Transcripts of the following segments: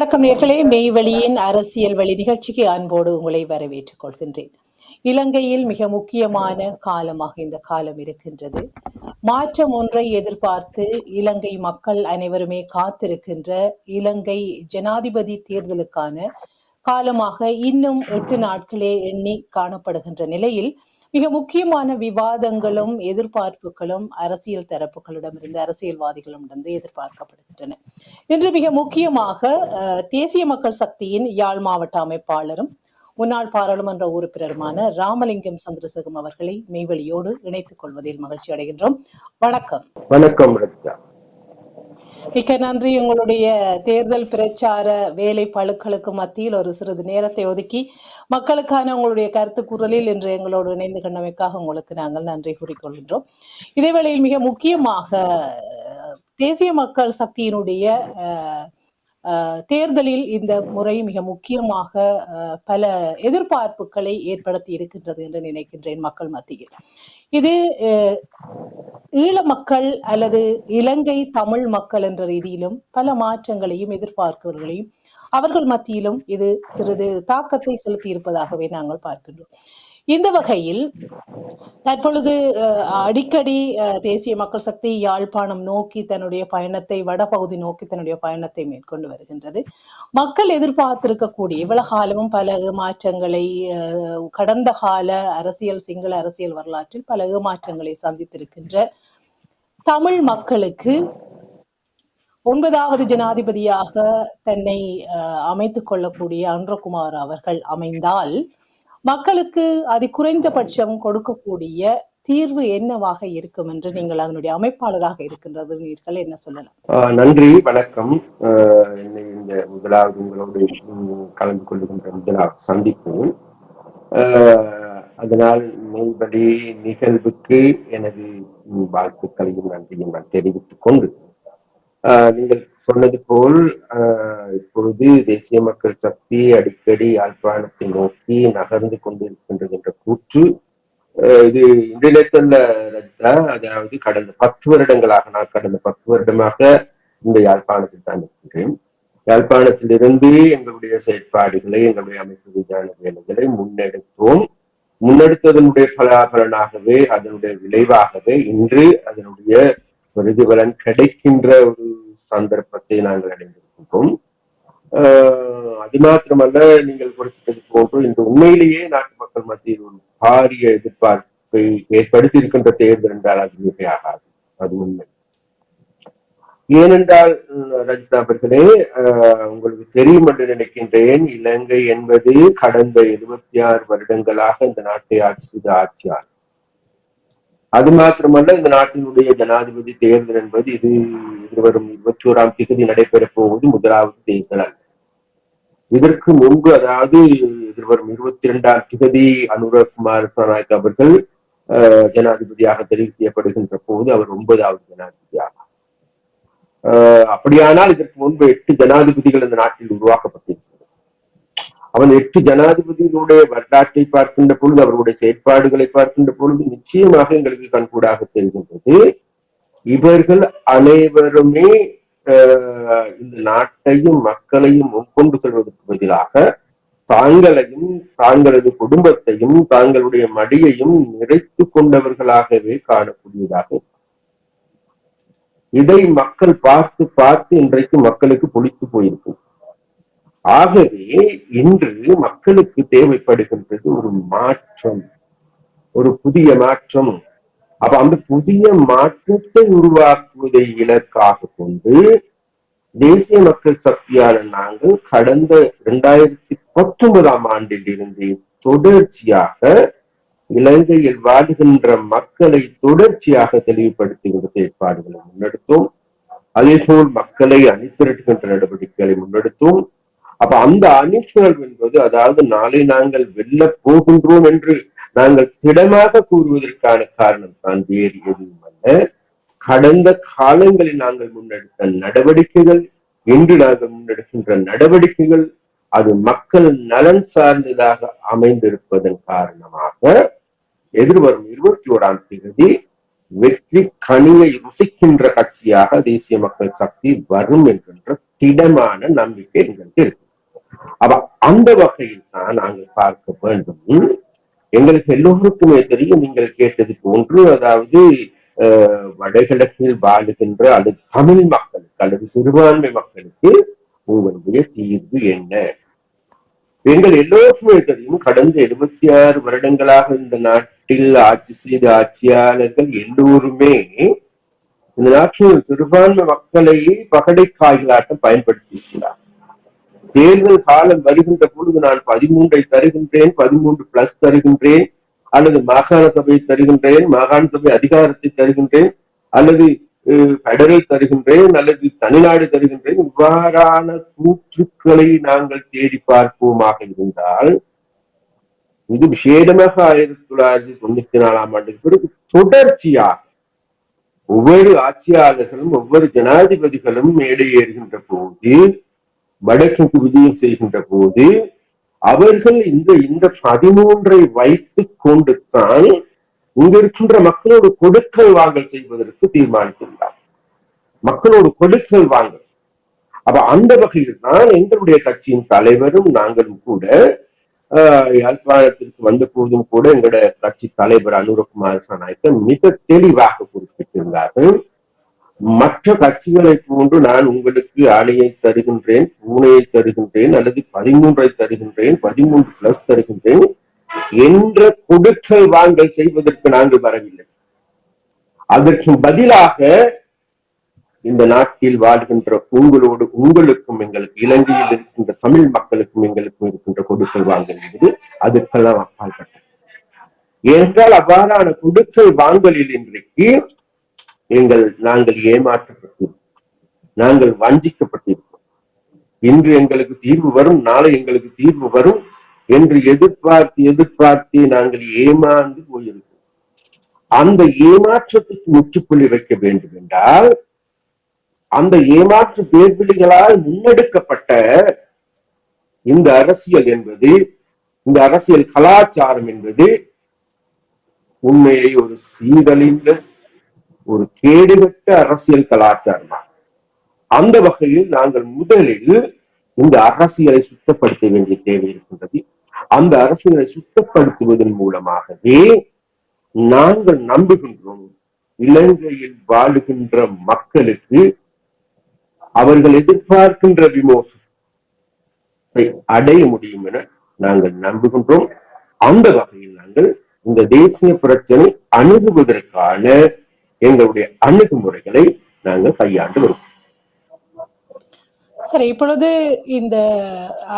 வணக்கம் நேர்களே, மெய்வழியின் அரசியல் வழி நிகழ்ச்சிக்கு அன்போடு உங்களை வரவேற்றுக் கொள்கின்றேன். இலங்கையில் மிக முக்கியமான காலமாக இந்த காலம் இருக்கின்றது. மாற்றம் ஒன்றை எதிர்பார்த்து இலங்கை மக்கள் அனைவருமே காத்திருக்கின்ற இலங்கை ஜனாதிபதி தேர்தலுக்கான காலமாக இன்னும் 8 நாட்களே எண்ணி காணப்படுகின்ற நிலையில் மிக முக்கியமான விவாதங்களும் எதிர்பார்ப்புகளும் அரசியல் தரப்புகளிடமிருந்து அரசியல்வாதிகளிடமிருந்து எதிர்பார்க்கப்படுகின்றன. இன்று மிக முக்கியமாக தேசிய மக்கள் சக்தியின் யாழ் மாவட்ட அமைப்பாளரும் முன்னாள் பாராளுமன்ற உறுப்பினருமான ராமலிங்கம் சந்திரசேகரம் அவர்களை மெய்வழியோடு இணைத்துக் கொள்வதில் மகிழ்ச்சி அடைகின்றோம். வணக்கம். வணக்கம். மிக்க நன்றி. உங்களுடைய தேர்தல் பிரச்சார வேலை பழுக்களுக்கு மத்தியில் ஒரு சிறிது நேரத்தை ஒதுக்கி மக்களுக்கான உங்களுடைய கருத்து குரலில் இன்று எங்களோடு இணைந்து கொண்டமைக்காக உங்களுக்கு நாங்கள் நன்றி கூறிக்கொள்கின்றோம். இதேவேளையில் மிக முக்கியமாக தேசிய மக்கள் சக்தியினுடைய தேர்தலில் இந்த முறை மிக முக்கியமாக பல எதிர்பார்ப்புகளை ஏற்படுத்தி இருக்கின்றது என்று நினைக்கின்றேன் மக்கள் மத்தியில். இது ஈழ மக்கள் அல்லது இலங்கை தமிழ் மக்கள் என்ற ரீதியிலும் பல மாற்றங்களையும் எதிர்பார்ப்புகளையும் அவர்கள் மத்தியிலும் இது சிறிது தாக்கத்தை செலுத்தி இருப்பதாகவே நாங்கள் பார்க்கின்றோம். இந்த வகையில் தற்பொழுது அடிக்கடி தேசிய மக்கள் சக்தி யாழ்ப்பாணம் நோக்கி தன்னுடைய பயணத்தை, வடபகுதி நோக்கி தன்னுடைய பயணத்தை மேற்கொண்டு வருகின்றது. மக்கள் எதிர்பார்த்திருக்கக்கூடிய இவ்வளவு காலமும் பல மாற்றங்களை, கடந்த கால அரசியல், சிங்கள அரசியல் வரலாற்றில் பல ஏமாற்றங்களை சந்தித்திருக்கின்ற தமிழ் மக்களுக்கு 9வது ஜனாதிபதியாக தன்னை அமைத்துக் கொள்ளக்கூடிய அன்றகுமார் அவர்கள் அமைந்தால் மக்களுக்கு அது குறைந்தபட்சம் கொடுக்கக்கூடிய தீர்வு என்னவாக இருக்கும் என்று நீங்கள் அதனுடைய அமைப்பாளராக இருக்கின்றது என்ன சொல்லலாம்? நன்றி, வணக்கம். இந்த முதலாவது உங்களோடு கலந்து கொள்ளுகின்ற முதலாவது சந்திப்பு. அதனால் மெய்வழி நிகழ்வுக்கு எனது வாழ்த்துக்களையும் நன்றியும் நான் தெரிவித்துக் கொண்டு, நீங்கள் சொன்னது போல் இப்பொழுது தேசிய மக்கள் சக்தி அடிக்கடி யாழ்ப்பாணத்தை நோக்கி நகர்ந்து கொண்டிருக்கின்றது என்ற கூற்று இது இன்றைய ரஜிதா. அதாவது கடந்த 10 வருடங்களாக, நான் கடந்த 10 வருடமாக இந்த யாழ்ப்பாணத்தில் தான் இருக்கின்றேன். யாழ்ப்பாணத்திலிருந்து எங்களுடைய செயற்பாடுகளை, எங்களுடைய அமைப்பு ரீதியான வேலைகளை முன்னெடுத்ததனுடைய பலாபலனாகவே, அதனுடைய விளைவாகவே இன்று அதனுடைய பிரதிபலன் கிடைக்கின்ற ஒரு சந்தர்ப்பத்தை நாங்கள் அடைந்திருக்கின்றோம். அது மாத்திரமல்ல, நீங்கள் குறிப்பிட்டது போன்று இன்று உண்மையிலேயே நாட்டு மக்கள் மத்தியில் ஒரு பாரிய எதிர்பார்ப்பை ஏற்படுத்தி இருக்கின்ற தேர்தல் என்றால் அது மிகையாகாது. அது உண்மை. ஏனென்றால் ரஜிதா அவர்களே, உங்களுக்கு தெரியும் என்று நினைக்கின்றேன், இலங்கை என்பது கடந்த 76 வருடங்களாக இந்த நாட்டை ஆட்சி செய்த ஆட்சியாளர். அது மாத்திரமல்ல, இந்த நாட்டினுடைய ஜனாதிபதி தேர்தல் என்பது இது எதிர்வரும் 21ஆம் தேதி நடைபெறப் போவது முதலாவது தேர்தல் அல்ல. இதற்கு முன்பு, அதாவது எதிர்வரும் 22ஆம் தேதி அனுரகுமார் திசாநாயக்க அவர்கள் ஜனாதிபதியாக தெரிவு செய்யப்படுகின்ற போது அவர் 9வது ஜனாதிபதியாக. அப்படியானால் இதற்கு முன்பு 8 ஜனாதிபதிகள் இந்த நாட்டில் உருவாக்கப்பட்டிருக்கிறது. அவன் 8 ஜனாதிபதிகளுடைய வரலாற்றை பார்க்கின்ற பொழுது, அவர்களுடைய செயற்பாடுகளை பார்க்கின்ற பொழுது நிச்சயமாக எங்களுக்கு கண்கூடாக தெரிகின்றது. இவர்கள் அனைவருமே இந்த நாட்டையும் மக்களையும் கொண்டு செல்வதற்கு பதிலாக தாங்களையும் தாங்களது குடும்பத்தையும் தாங்களுடைய மடியையும் நிறைத்து கொண்டவர்களாகவே காணக்கூடியதாக. இதை மக்கள் பார்த்து பார்த்து இன்றைக்கு மக்களுக்கு பொழித்து போயிருக்கும். ஆகவே இன்று மக்களுக்கு தேவைப்படுகின்றது ஒரு மாற்றம், ஒரு புதிய மாற்றம். அப்ப அந்த புதிய மாற்றத்தை உருவாக்குவதை இலக்காக கொண்டு தேசிய மக்கள் சக்தியான நாங்கள் கடந்த 2019ஆம் ஆண்டில் இருந்து தொடர்ச்சியாக இலங்கையில் வாழ்கின்ற மக்களை தொடர்ச்சியாக தெளிவுபடுத்துகின்ற செயற்பாடுகளை முன்னெடுத்தோம். அதேபோல் மக்களை அணிதிரட்டுகின்ற நடவடிக்கைகளை முன்னெடுத்தோம். அப்ப அந்த அணிசுழல் என்பது, அதாவது நாளை நாங்கள் வெல்ல போகின்றோம் என்று நாங்கள் திடமாக கூறுவதற்கான காரணம் தான் வேறு எதுவும் அல்ல. கடந்த காலங்களில் நாங்கள் முன்னெடுத்த நடவடிக்கைகள், இன்று நாங்கள் முன்னெடுக்கின்ற நடவடிக்கைகள், அது மக்கள் நலன் சார்ந்ததாக அமைந்திருப்பதன் காரணமாக எதிர்வரும் 21ஆம் தேதி வெற்றி கனியை ருசிக்கின்ற கட்சியாக தேசிய மக்கள் சக்தி வரும் என்கின்ற திடமான நம்பிக்கை எங்களுக்கு இருக்கு. அப்ப அந்த வகையில் தான் நாங்கள் பார்க்க வேண்டும். எங்களுக்கு எல்லோருக்குமே தெரியும், நீங்கள் கேட்டது போன்று, அதாவது வடகிழக்கில் வாழுகின்ற அல்லது தமிழ் மக்களுக்கு அல்லது சிறுபான்மை மக்களுக்கு உங்களுடைய தீர்வு என்ன? எங்கள் எல்லோருக்குமே தெரியும், கடந்த 76 வருடங்களாக இந்த நாட்டில் ஆட்சி செய்த ஆட்சியாளர்கள் எல்லோருமே இந்த நாட்டில் சிறுபான்மை மக்களையே பகடை காய்களாட்டம் பயன்படுத்தியிருக்கிறார். தேர்தல் காலம் வருகின்ற பொழுது நான் 13 தருகின்றேன், 13+ தருகின்றேன், அல்லது மாகாண சபை தருகின்றேன், மாகாண சபை அதிகாரத்தை தருகின்றேன், அல்லது பெடரல் தருகின்றேன், அல்லது தனிநாடு தருகின்றேன், இவ்வாறான கூற்றுக்களை நாங்கள் தேடி பார்ப்போமாக இருந்தால், இது விசேடமாக 1994 ஆண்டுக்கு பிறகு தொடர்ச்சியாக ஒவ்வொரு ஆட்சியாளர்களும் ஒவ்வொரு ஜனாதிபதிகளும் மேடை ஏறுகின்ற போது, வடக்குக்கு விஜயம் செய்கின்ற போது, அவர்கள் இந்த 13 வைத்துக் கொண்டு தான் இங்க இருக்கின்ற மக்களோடு கொடுக்கல் வாங்கல் செய்வதற்கு தீர்மானிக்கின்றார். மக்களோடு கொடுக்கல் வாங்கல். அப்ப அந்த வகையில் தான் எங்களுடைய கட்சியின் தலைவரும் நாங்களும் கூட யாழ்ப்பாணத்திற்கு வந்த போதும் கூட எங்களுடைய கட்சி தலைவர் அனுரகுமார் சனாய்க்க மிக தெளிவாக குறிப்பிட்டிருந்தார்கள். மற்ற கட்சிகளை போன்று நான் உங்களுக்கு ஆணையை தருகின்றேன், பூனையை தருகின்றேன், அல்லது 13 தருகின்றேன், 13+ தருகின்றேன் என்ற கொடுக்கல் வாங்கல் செய்வதற்கு நாங்கள் வரவில்லை. அதற்கு பதிலாக இந்த நாட்டில் வாழ்கின்ற உங்களோடு உங்களுக்கும் எங்களுக்கு, இலங்கையில் இருக்கின்ற தமிழ் மக்களுக்கும் எங்களுக்கும் இருக்கின்ற கொடுக்கல் வாங்கல் என்பது அதற்கெல்லாம் அப்பாற்பட்டது. ஏனென்றால் அவ்வாறான கொடுக்கல் வாங்கலில் இன்றைக்கு நாங்கள் ஏமாற்றப்பட்டிருக்கோம், நாங்கள் வஞ்சிக்கப்பட்டிருக்கோம். இன்று எங்களுக்கு தீர்வு வரும், நாளை எங்களுக்கு தீர்வு வரும் என்று எதிர்பார்த்து நாங்கள் ஏமாந்து போயிருக்கோம். அந்த ஏமாற்றத்துக்கு முற்றுப்புள்ளி வைக்க வேண்டும் என்றால், அந்த ஏமாற்று பேர்வழிகளால் முன்னெடுக்கப்பட்ட இந்த அரசியல் என்பது, இந்த அரசியல் கலாச்சாரம் என்பது உண்மையிலே ஒரு சீரழிந்த, ஒரு கேடுகட்ட அரசியல் கலாச்சாரம். அந்த வகையில் நாங்கள் முதலில் இந்த அரசியலை சுத்தப்படுத்த வேண்டிய தேவை இருக்கின்றது. அந்த அரசியலை சுத்தப்படுத்துவதன் மூலமாகவே நாங்கள் நம்புகின்றோம், இலங்கையில் வாழுகின்ற மக்களுக்கு அவர்கள் எதிர்பார்க்கின்ற விமோசனத்தை அடைய முடியும் என நாங்கள் நம்புகின்றோம். அந்த வகையில் நாங்கள் இந்த தேசிய பிரச்சனை அணுகுவதற்கான எங்களுடைய அணுகுமுறைகளை நாங்கள் கையாண்டு வருவோம். சரி, இப்பொழுது இந்த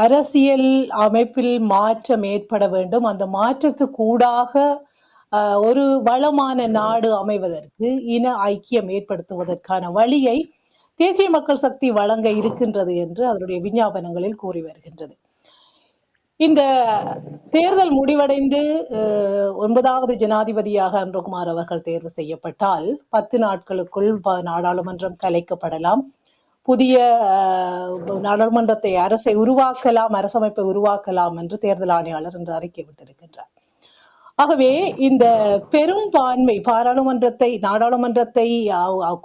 அரசியல் அமைப்பில் மாற்றம் ஏற்பட வேண்டும். அந்த மாற்றத்துக்கூடாக ஒரு வளமான நாடு அமைவதற்கு, இன ஐக்கியம் ஏற்படுத்துவதற்கான வழியை தேசிய மக்கள் சக்தி வழங்க இருக்கின்றது என்று அதனுடைய விஞ்ஞாபனங்களில் கூறி வருகின்றது. இந்த தேர்தல் முடிவடைந்து 9வது ஜனாதிபதியாக அனுரகுமார் அவர்கள் தேர்வு செய்யப்பட்டால் 10 நாட்களுக்குள் நாடாளுமன்றம் கலைக்கப்படலாம், புதிய நாடாளுமன்றத்தை, அரசை உருவாக்கலாம், அரசமைப்பை உருவாக்கலாம் என்று தேர்தல் ஆணையாளர் என்று அறிக்கை விட்டிருக்கின்றார். ஆகவே இந்த பெரும்பான்மை பாராளுமன்றத்தை, நாடாளுமன்றத்தை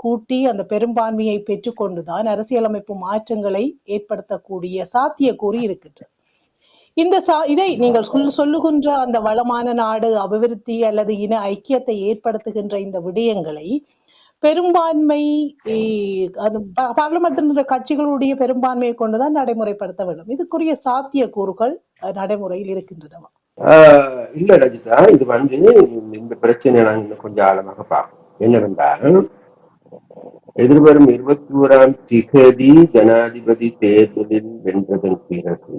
கூட்டி அந்த பெரும்பான்மையை பெற்றுக்கொண்டுதான் அரசியலமைப்பு மாற்றங்களை ஏற்படுத்தக்கூடிய சாத்தியக்கூறு இருக்கின்றது. இதை நீங்கள் சொல்லுகின்ற அந்த வளமான நாடு, அபிவிருத்தி அல்லது இன ஐக்கியத்தை ஏற்படுத்துகின்ற இந்த விடயங்களை பெரும்பான்மை பார்லிமெண்ட் கட்சிகளுடைய பெரும்பான்மையை கொண்டுதான் நடைமுறைப்படுத்த வேண்டும். இதுக்குரிய சாத்தியக்கூறுகள் நடைமுறையில் இருக்கின்றனவா? இல்ல ரஜிதா, இது இந்த பிரச்சனை நாங்க இன்னும் கொஞ்சம் ஆழமாக பார்ப்போம். என்னவென்றால், எதிர்வரும் 21ஆம் திகதி ஜனாதிபதி தேர்தலில் வென்றதன் பிறகு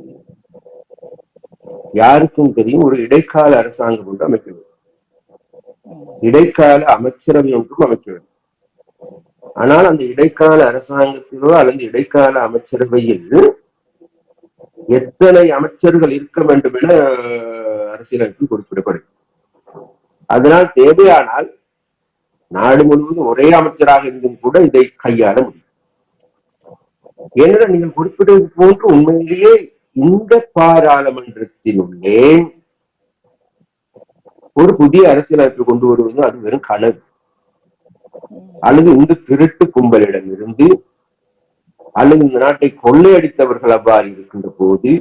யாருக்கும் தெரியும், ஒரு இடைக்கால அரசாங்கம் ஒன்று அமைக்க வேண்டும், இடைக்கால அமைச்சரவை ஒன்றும் அமைக்க வேண்டும். ஆனால் அந்த இடைக்கால அரசாங்கத்திலோ அல்லது இடைக்கால அமைச்சரவையில் எத்தனை அமைச்சர்கள் இருக்க வேண்டும் என அரசியலமைப்பில் குறிப்பிடப்படும். அதனால் தேவையானால் நாடு முழுவதும் ஒரே அமைச்சராக இருந்தும் கூட இதை கையாள முடியும். ஏனென்றால் நீங்கள் குறிப்பிட்டது போன்று உண்மையிலேயே இந்த பாராளுமன்றத்தினுள்ளே ஒரு புதிய அரசியலமைப்பு கொண்டு வருவது அது வெறும் கனவு, அல்லது இந்த திருட்டு கும்பலிடம் இருந்து அல்லது இந்த நாட்டை கொள்ளையடித்தவர்கள் அவ்வாறு இருக்கின்ற போது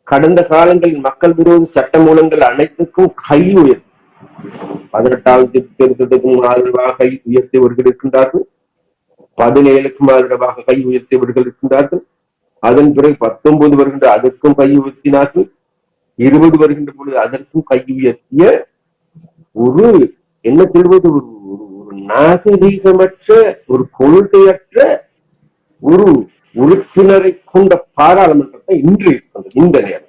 கடந்த காலங்களில் மக்கள் விரோத சட்ட மூலங்கள் அனைத்துக்கும் கை உயர்த்தி 18வது திருத்தத்துக்கும் ஆதரவாக கை உயர்த்தியவர்கள் இருக்கின்றார்கள், 17க்கும் ஆதரவாக கை உயர்த்தியவர்கள் இருக்கின்றார்கள். அதன் பிறகு 19 வருகின்ற அதற்கும் கை உயர்த்தினார்கள், 20 வருகின்ற பொழுது அதற்கும் கை உயர்த்திய ஒரு என்ன சொல்வது ஒரு நாகரீகமற்ற ஒரு கொள்கையற்ற ஒரு உறுப்பினரை கொண்ட பாராளுமன்றத்தை இன்று இருக்கின்றது இந்த நேரம்.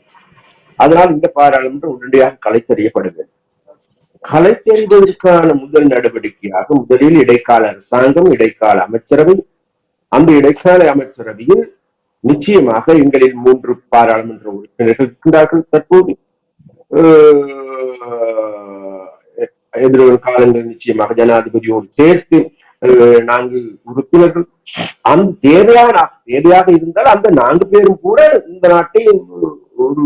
அதனால் இந்த பாராளுமன்றம் உடனடியாக கலைத்தறியப்பட வேண்டும். கலைத்தெறிவதற்கான முதல் நடவடிக்கையாக முதலில் இடைக்கால அரசாங்கம், இடைக்கால அமைச்சரவை, அந்த இடைக்கால அமைச்சரவையில் நிச்சயமாக எங்களில் 3 பாராளுமன்ற உறுப்பினர்கள் இருக்கின்றார்கள். தற்போது எதிர்வரும் காலங்கள் நிச்சயமாக ஜனாதிபதியோடு சேர்த்து 4 உறுப்பினர்கள். அந்த தேவையாக இருந்தால் அந்த 4 பேரும் கூட இந்த நாட்டை ஒரு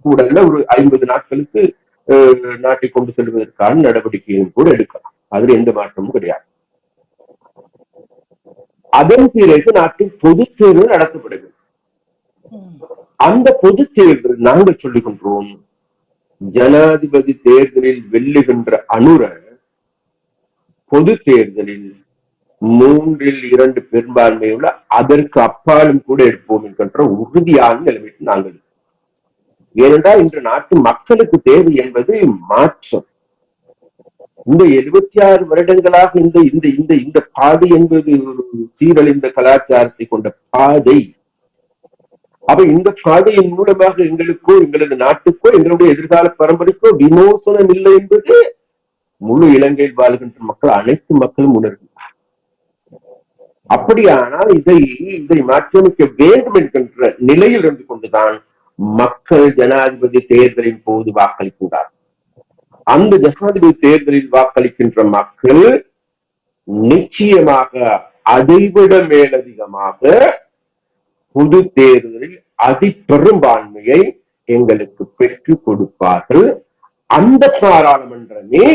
கூட ஒரு 50 நாட்களுக்கு நாட்டை கொண்டு செல்வதற்கான நடவடிக்கையும் கூட எடுக்கலாம். அதுல எந்த மாற்றமும் கிடையாது. அதன் பிறகு நாட்டில் பொது தேர்தல் நடத்தப்படுகிறது. அந்த பொது தேர்தல் நாங்கள் சொல்லுகின்றோம், ஜனாதிபதி தேர்தலில் வெல்லுகின்ற அனுர பொது தேர்தலில் 3/2 பெரும்பான்மையுள்ள அதற்கு அப்பாலும் கூட எடுப்போம் என்கின்ற உறுதியான நிலைமைக்கு நாங்கள். ஏனென்றால் இன்று நாட்டு மக்களுக்கு தேவை என்பது மாற்றம். இந்த 76 வருடங்களாக இந்த இந்த இந்த இந்த பாதை என்பது ஒரு சீரழிந்த கலாச்சாரத்தை கொண்ட பாதை. அப்ப இந்த பாதையின் மூலமாக எங்களுக்கோ எங்களது நாட்டுக்கோ எங்களுடைய எதிர்கால பரம்பரைக்கோ விமோசனம் இல்லை என்பது முழு இலங்கையில் வாழ்கின்ற மக்கள் அனைத்து மக்களும் உணர்கின்றனர். அப்படியானால் இதை மாற்றியமைக்க வேண்டும் என்கின்ற நிலையில் இருந்து கொண்டுதான் மக்கள் ஜனாதிபதி தேர்தலின் போது வாக்களிக்கின்றார். அந்த ஜனாதிபதி தேர்தலில் வாக்களிக்கின்ற மக்கள் நிச்சயமாக அதைவிட மேலதிகமாக பொது தேர்தலில் அதிபெரும்பான்மையை எங்களுக்கு பெற்றுக் கொடுப்பார்கள். அந்த பாராளுமன்றமே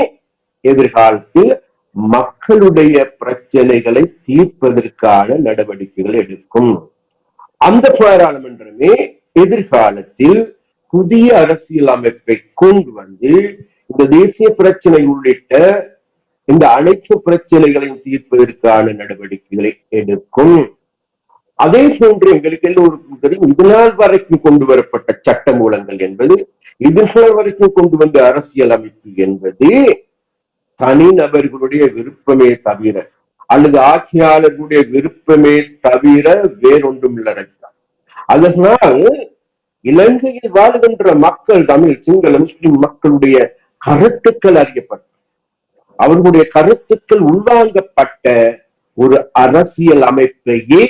எதிர்காலத்தில் மக்களுடைய பிரச்சனைகளை தீர்ப்பதற்கான நடவடிக்கைகள் எடுக்கும். அந்த பாராளுமன்றமே எதிர்காலத்தில் புதிய அரசியல் அமைப்பை கொண்டு வந்து இந்த தேசிய பிரச்சனை உள்ளிட்ட இந்த அனைத்து பிரச்சனைகளையும் தீர்ப்பதற்கான நடவடிக்கைகளை எடுக்கும். அதே போன்று எங்களுக்கு எல்லோருக்கும் தெரியும், இதனால் வரைக்கும் கொண்டு வரப்பட்ட சட்ட மூலங்கள் என்பது, இதனால் வரைக்கும் கொண்டு வந்த அரசியல் அமைப்பு என்பது தனிநபர்களுடைய விருப்பமே தவிர அல்லது ஆட்சியாளர்களுடைய விருப்பமே தவிர வேறொன்றும் இல்லை. அதனால் இலங்கையில் வாழ்கின்ற மக்கள், தமிழ், சிங்கள, முஸ்லிம் மக்களுடைய கருத்துக்கள் அறியப்பட்ட, அவர்களுடைய கருத்துக்கள் உள்வாங்கப்பட்ட ஒரு அரசியல் அமைப்பையே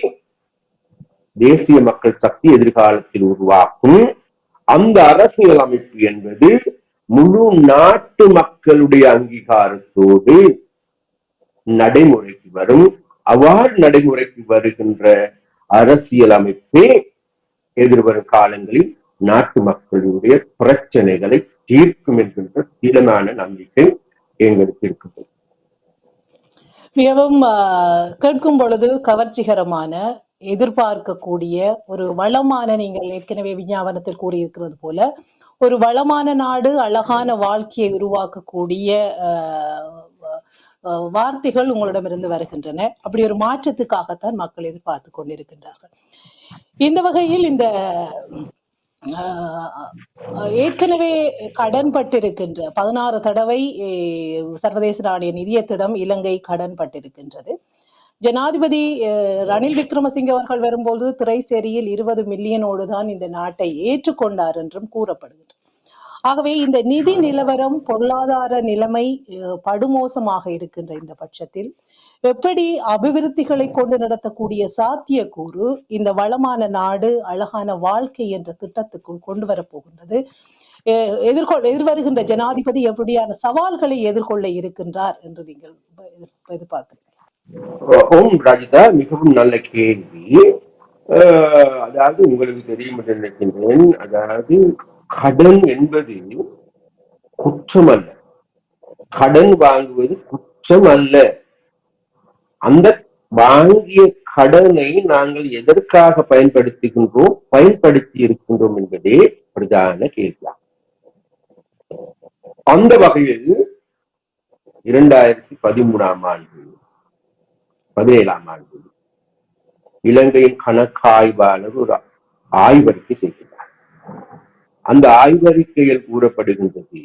தேசிய மக்கள் சக்தி எதிர்காலத்தில் உருவாக்கும். அந்த அரசியல் அமைப்பு என்பது முழு நாட்டு மக்களுடைய அங்கீகாரத்தோடு நடைமுறைக்கு வரும். அவ்வாறு நடைமுறைக்கு வருகின்ற அரசியல் அமைப்பே எதிர்வரும் காலங்களில் நாட்டு மக்களுடைய பிரச்சனைகளை தீர்க்கும் என்கின்ற திடமான நம்பிக்கை எங்களுக்கு இருக்கிறது. மிகவும் கேட்கும் பொழுது கவர்ச்சிகரமான, எதிர்பார்க்கக்கூடிய ஒரு வளமான, நீங்கள் ஏற்கனவே விஞ்ஞாபனத்தில் கூறியிருக்கிறது போல ஒரு வளமான நாடு, அழகான வாழ்க்கையை உருவாக்கக்கூடிய வார்த்தைகள் உங்களிடமிருந்து வருகின்றன. அப்படி ஒரு மாற்றத்துக்காகத்தான் மக்கள் எதிர்பார்த்து கொண்டிருக்கின்றார்கள். இந்த வகையில் இந்த ஏற்கனவே கடன்பட்டிருக்கின்ற 16 தடவை சர்வதேச நாணய நிதியத்திடம் இலங்கை கடன்பட்டிருக்கின்றது. ஜனாதிபதி ரணில் விக்ரமசிங்கே அவர்கள் வரும்போது திரைசேரியில் 20 மில்லியனோடு தான் இந்த நாட்டை ஏற்றுக்கொண்டார் என்றும் கூறப்படுகின்றது. ஆகவே இந்த நிதி நிலவரம், பொருளாதார நிலைமை படுமோசமாக இருக்கின்ற இந்த பட்சத்தில் எப்படி அபிவிருத்திகளை கொண்டு நடத்தக்கூடிய சாத்தியக்கூறு இந்த வளமான நாடு, அழகான வாழ்க்கை என்ற திட்டத்துக்குள் கொண்டு வரப்போகின்றது? எதிர்வருகின்ற ஜனாதிபதி எப்படியான சவால்களை எதிர்கொள்ள இருக்கின்றார் என்று நீங்கள் எதிர்பார்க்கிறீர்கள்? ஓம் ராஜிதா, மிகவும் நல்ல கேள்வி. அதாவது உங்களுக்கு தெரியும் என்று நினைக்கின்றேன், அதாவது கடன் என்பது குற்றம் அல்ல, கடன் வாங்குவது குற்றம் அல்ல. அந்த வாங்கிய கடனை நாங்கள் எதற்காக பயன்படுத்தி இருக்கின்றோம் என்பதே பிரதான கேள்வி. அந்த வகையில் 2013ஆம் ஆண்டு 17ஆம் ஆண்டு இலங்கையின் கணக்காய்வாளர் ஒரு ஆய்வறிக்கை செய்கிறார். அந்த ஆய்வறிக்கையில் கூறப்படுகின்றது,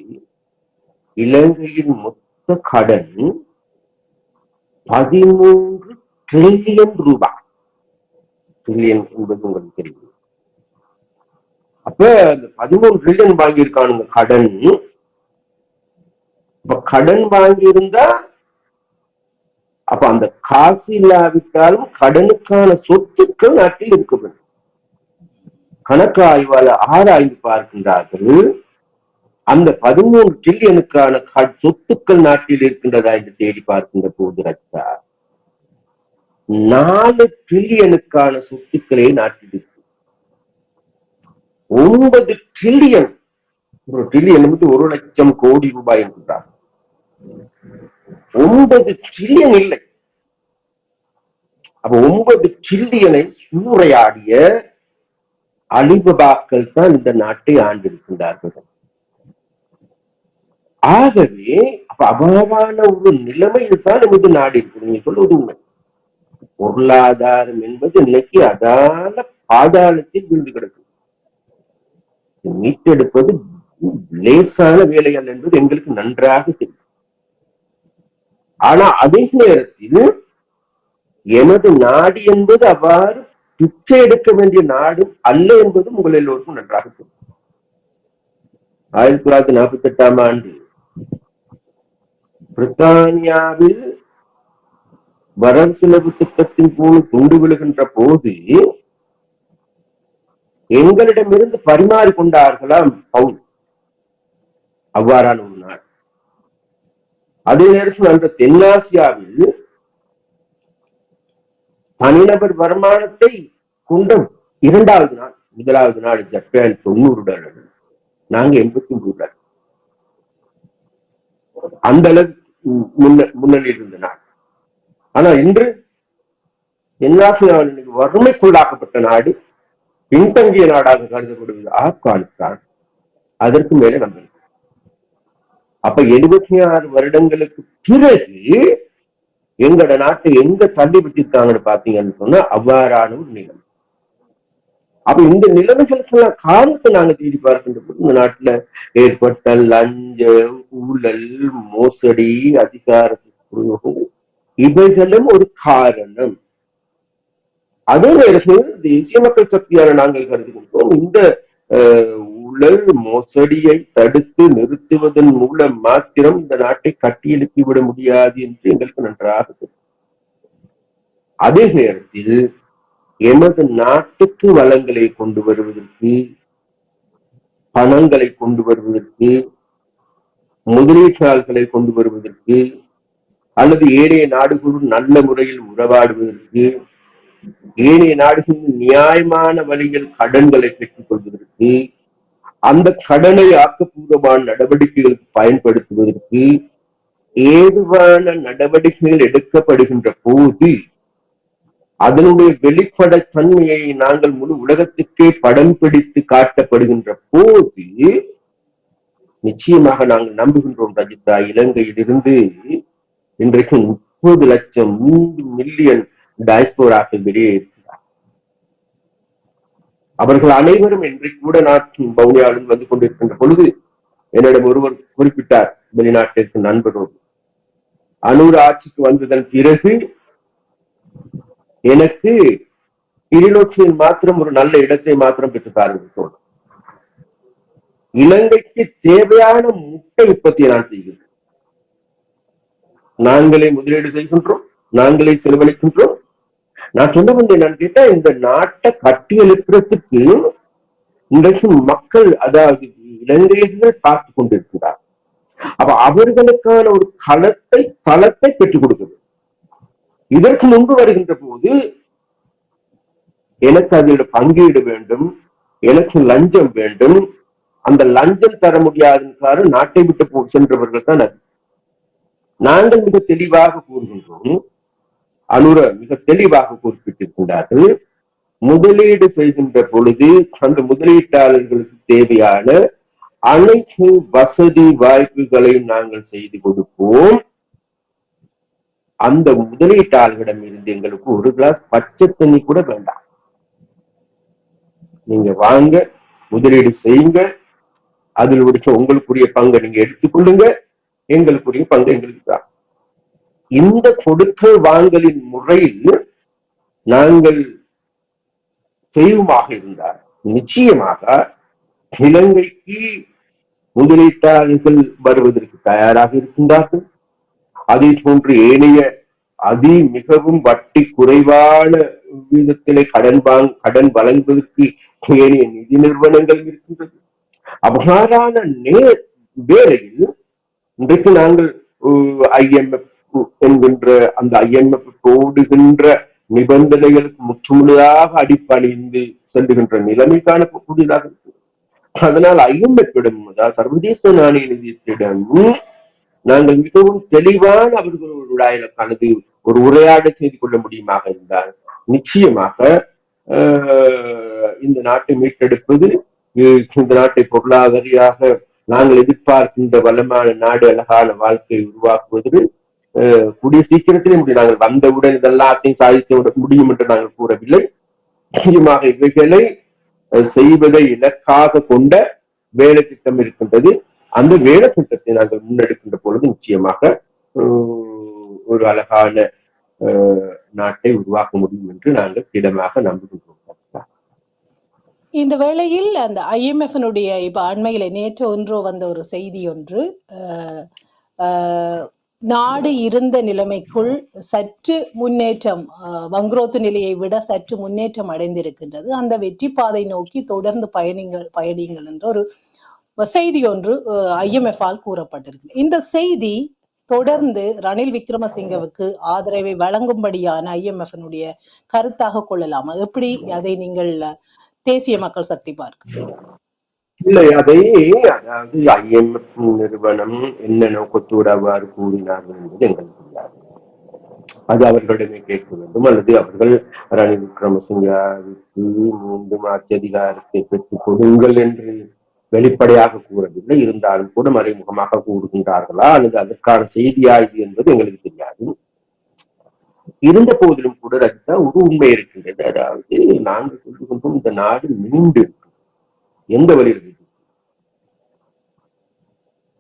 இலங்கையின் மொத்த கடன் 13 டிரில்லியன் ரூபாய். டிரில்லியன் என்பது உங்களுக்கு தெரியும். அப்ப அந்த 13 டிரில்லியன் வாங்கியிருக்கானுங்க கடன். இப்ப கடன் வாங்கியிருந்தா அப்ப அந்த காசு இல்லாவிட்டாலும் கடனுக்கான சொத்துக்கள் நாட்டில் இருக்க வேண்டும். கணக்கு ஆய்வாளர் ஆராய்ந்து பார்க்கின்றார்கள், அந்த 13 டிரில்லியனுக்கான சொத்துக்கள் நாட்டில் இருக்கின்றதா என்று தேடி பார்க்கின்ற போது ரச்சா 4 டிரில்லியனுக்கான சொத்துக்களே நாட்டில் இருக்கு. 9 டிரில்லியன், ஒரு டிரில்லியன் என்பது 1 லட்சம் கோடி ரூபாய் என்கிறார். 9 டிரில்லியன் இல்லை. அப்ப 9 டிரில்லியனை சூறையாடிய அலிபாபாக்கள் தான் இந்த நாட்டை ஆண்டிருக்கின்றார்கள். ஆகவே அப்ப அபாவான ஒரு நிலைமையில் தான் நமது நாடு இருக்கு. நீங்க சொல்வது உண்மை. பொருளாதாரம் என்பது இன்னைக்கு அதான பாதாளத்தில் விழுந்து கிடக்கும். மீட்டெடுப்பது லேசான வேலைகள் என்பது எங்களுக்கு நன்றாக தெரியும். ஆனா அதே நேரத்தில் எமது நாடு என்பது அவ்வாறு பிச்சை எடுக்க வேண்டிய நாடு அல்ல என்பதும் உங்கள் எல்லோருக்கும் நன்றாக தெரியும். 1948ஆம் ஆண்டு பிரித்தானியாவில் வரவு செலவு திட்டத்தின் போது துண்டு விழுகின்ற போது எங்களிடமிருந்து பரிமாறிக்கொண்டார்களாம் பவுல். அவ்வாறான ஒரு நாடு. அதே நேரத்தில் அந்த தென்னாசியாவில் தனிநபர் வருமானத்தை கொண்ட 2வது நாள், 1வது நாடு ஜப்பான் $90, நாங்க $83. அந்த அளவுக்கு முன்னணி இருந்த நாடு. ஆனா இன்று தென்னாசியாவில் வறுமைக்குள்ளாக்கப்பட்ட நாடு, பின்தங்கிய நாடாக கருதப்படுவது ஆப்கானிஸ்தான். அதற்கு மேலே நம்ம அப்ப 76 வருடங்களுக்கு பிறகு எங்கட நாட்டை எங்க தள்ளி வச்சிருக்காங்கன்னு பாத்தீங்கன்னு சொன்னா அவ்வாறான ஒரு நிலைமை. அப்ப இந்த நிலைமைகளுக்கெல்லாம் காரணத்தை நாங்க தேடி பார்க்கின்ற போது இந்த நாட்டுல ஏற்பட்ட லஞ்சம், ஊழல், மோசடி, அதிகார துரோகம், இவைகளும் ஒரு காரணம். அதே நேரத்தில் தேசிய மக்கள் சக்தியான நாங்கள் கருதுகின்றோம், இந்த ஊழல் மோசடியை தடுத்து நிறுத்துவதன் மூலம் மாத்திரம் இந்த நாட்டை கட்டியெழுப்பி விட முடியாது என்று எங்களுக்கு நன்றாக தெரியும். அதே நேரத்தில் எமது நாட்டுக்கு வளங்களை கொண்டு வருவதற்கு, பணங்களை கொண்டு வருவதற்கு, முதலீட்டாளர்களை கொண்டு வருவதற்கு, அல்லது ஏனைய நாடுகளுடன் நல்ல முறையில் உறவாடுவதற்கு, ஏனைய நாடுகளின் நியாயமான வழியில் கடன்களை பெற்றுக் கொள்வதற்கு, அந்த கடனை ஆக்கப்பூர்வமான நடவடிக்கைகளுக்கு பயன்படுத்துவதற்கு ஏதுவான நடவடிக்கைகள் எடுக்கப்படுகின்ற போது அதனுடைய வெளிப்பட தன்மையை நாங்கள் முழு உலகத்துக்கே படம் பிடித்து காட்டப்படுகின்ற போது நிச்சயமாக நாங்கள் நம்புகின்றோம் ரஜிதா, இலங்கையிலிருந்து இன்றைக்கு 30 லட்சம் 3 மில்லியன் டயஸ்போராக்கள் வெளியே இருக்கிறார். அவர்கள் அனைவரும் இன்றைக்கு கூட நாட்டின் பவுனியாவில் வந்து கொண்டிருக்கின்ற பொழுது என்னிடம் ஒருவர் குறிப்பிட்டார், வெளிநாட்டிற்கு நண்பரோடு, அனூர் ஆட்சிக்கு வந்ததன் பிறகு எனக்கு கிளிநொச்சியில் மாத்திரம் ஒரு நல்ல இடத்தை மாத்திரம் பெற்றுத் தாருங்கள். இலங்கைக்கு தேவையான முட்டை உற்பத்தியை நான் செய்கிறேன். நாங்களே முதலீடு செய்கின்றோம், நாங்களே செலவழிக்கின்றோம். நான் சொல்ல வந்தேன், நான் கேட்டா இந்த நாட்டை கட்டியெழுப்புறதுக்கு இன்றைக்கு மக்கள், அதாவது இலங்கையர்கள் பார்த்து கொண்டிருக்கிறார். அப்ப அவர்களுக்கான ஒரு தளத்தை பெற்றுக் கொடுக்கிறது. இதற்கு முன்பு வருகின்ற போது எனக்கு அதில் பங்கீடு வேண்டும், எனக்கு லஞ்சம் வேண்டும். அந்த லஞ்சம் தர முடியாத நாட்டை விட்டு சென்றவர்கள் தான் அது. நாங்கள் மிக தெளிவாக கூறுகின்றோம், அனுர மிக தெளிவாக குறிப்பிட்டிருக்கின்றார்கள். முதலீடு செய்கின்ற பொழுது அந்த முதலீட்டாளர்களுக்கு தேவையான அனைத்து வசதி வாய்ப்புகளை நாங்கள் செய்து கொடுப்போம். அந்த முதலீட்டாளர்களிடம் இருந்து எங்களுக்கு ஒரு கிளாஸ் பச்சை தண்ணி கூட வேண்டாம். நீங்க வாங்க, முதலீடு செய்யுங்க, அதில் முடிச்ச உங்களுக்குரிய பங்கை நீங்க எடுத்துக்கொள்ளுங்க, எங்களுக்குரிய பங்கு எங்களுக்கு தான். இந்த கொடுக்க வாங்கலின் முறையில் நாங்கள் செய்வோமாக இருந்தால் நிச்சயமாக இலங்கைக்கு முதலீட்டாளர்கள் வருவதற்கு தயாராக இருக்கின்றார்கள். அதே போன்று ஏனைய மிகவும் வட்டி குறைவான வீதத்திலே கடன் வழங்குவதற்கு ஏனைய நிதி நிறுவனங்கள் இருக்கின்றது. அவ்வாறான வேளையில் இன்றைக்கு நாங்கள் IMF என்கின்ற அந்த IMF போடுகின்ற நிபந்தனைகளுக்கு முற்றுமுழுதாக அடிப்பணிந்து செல்லுகின்ற நிலைமை காணக்கூடியதாக இருக்கு. அதனால் IMF-இடம், சர்வதேச நாணய நிதியத்திடம் நாங்கள் மிகவும் தெளிவான அவர்களுடைய ஒரு உரையாடல் செய்து கொள்ள முடியுமாக இருந்தால் நிச்சயமாக இந்த நாட்டை மீட்டெடுப்பது, இந்த நாட்டை பொருளாதாரியாக நாங்கள் எதிர்பார்க்கின்ற வளமான நாடு, அழகான வாழ்க்கையை உருவாக்குவது கூடிய சீக்கிரத்திலே முடியும். நாங்கள் வந்தவுடன் இதெல்லாத்தையும் சாதித்து முடியும் என்று நாங்கள் கூறவில்லை. நிச்சயமாக இவைகளை செய்வதை இலக்காக கொண்ட வேலை திட்டம் இருக்கின்றது. அந்த வேலை திட்டத்தை நாங்கள் முன்னெடுக்கின்ற பொழுது நிச்சயமாக ஒரு அழகான நாட்டை உருவாக்க முடியும் என்று நாங்கள் திடமாக நம்புகின்றோம். இந்த வேளையில் அந்த IMF-னுடைய இப்ப அண்மையில நேற்று ஒன்றோ வந்த ஒரு செய்தி ஒன்று, நாடு இருந்த நிலைமைக்குள் சற்று முன்னேற்றம், வங்குரோத்து நிலையை விட சற்று முன்னேற்றம் அடைந்திருக்கின்றது, அந்த வெற்றி பாதை நோக்கி தொடர்ந்து பயணிங்கள் என்ற ஒரு செய்தி ஒன்று IMF-ஆல் கூறப்பட்டிருக்கு. இந்த செய்தி தொடர்ந்து ரணில் விக்ரமசிங்கவுக்கு ஆதரவை வழங்கும்படியான IMF-னுடைய கருத்தாக கொள்ளலாமா? எப்படி அதை நீங்கள் தேசிய மக்கள் சக்தி பார்க்க? இல்லை, அதை அதாவது IMF நிறுவனம் என்ன நோக்கத்தோடு அவ்வாறு கூறினார்கள் என்பது எங்களுக்கு தெரியாது. அது அவர்களிடமே கேட்க வேண்டும். அல்லது அவர்கள் ரணில் விக்ரமசிங்காவுக்கு மீண்டும் ஆட்சி அதிகாரத்தை பெற்றுக் கொடுங்கள் என்று வெளிப்படையாக கூறவில்லை. இருந்தாலும் கூட மறைமுகமாக கூறுகின்றார்களா அல்லது அதற்கான செய்தியா இது என்பது எங்களுக்கு தெரியாது. இருந்த போதிலும் கூட ரஜிதா ஒரு உண்மை இருக்கின்றது. அதாவது நாங்கள் சொல்லுகின்றோம், இந்த நாடு மீண்டு எந்த வழியில்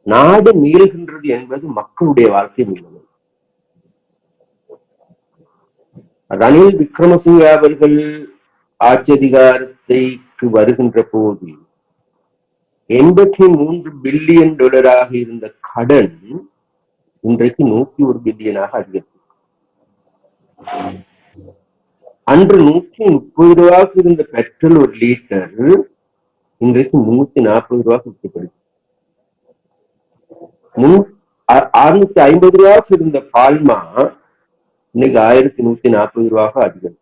நாடு மீள்கின்றது என்பது மக்களுடைய வாழ்க்கை மீளது. ரணில் விக்ரமசிங்க அவர்கள் ஆட்சி அதிகாரத்தைக்கு வருகின்ற போது $83 பில்லியன் இருந்த கடன் இன்றைக்கு 101 பில்லியனாக அதிகரித்து, அன்று 130 ரூபாய்க்கு இருந்த பெட்ரோல் ஒரு லிட்டர் இன்றைக்கு 340 ரூபாய்க்கு விற்கப்படுது. 650 ரூபாய்க்கு இருந்த பால்மா இன்னைக்கு 1140 ரூபாய்க்கு அதிகம்.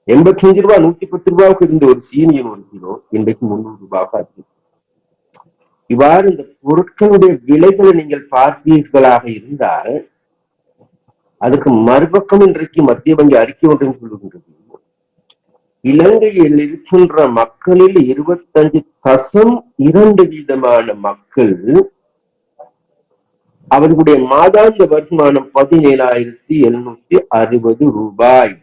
85 ரூபாய் 110 ரூபாய்க்கு இருந்த ஒரு சீனியன் 1 கிலோ இன்றைக்கு 300 ரூபாய்க்கு அதிகம். இவ்வாறு இந்த பொருட்களுடைய விலைகளை நீங்கள் பார்ப்பீர்களாக இருந்தால் அதுக்கு மறுபக்கம் இன்றைக்கு மத்திய வங்கி அறிக்கை ஒன்றை சொல்லுகின்றது. இலங்கையில் இருக்கின்ற மக்களில் 25.2% மக்கள் அவர்களுடைய மாதாந்த வருமானம் 17,760 ரூபாய்.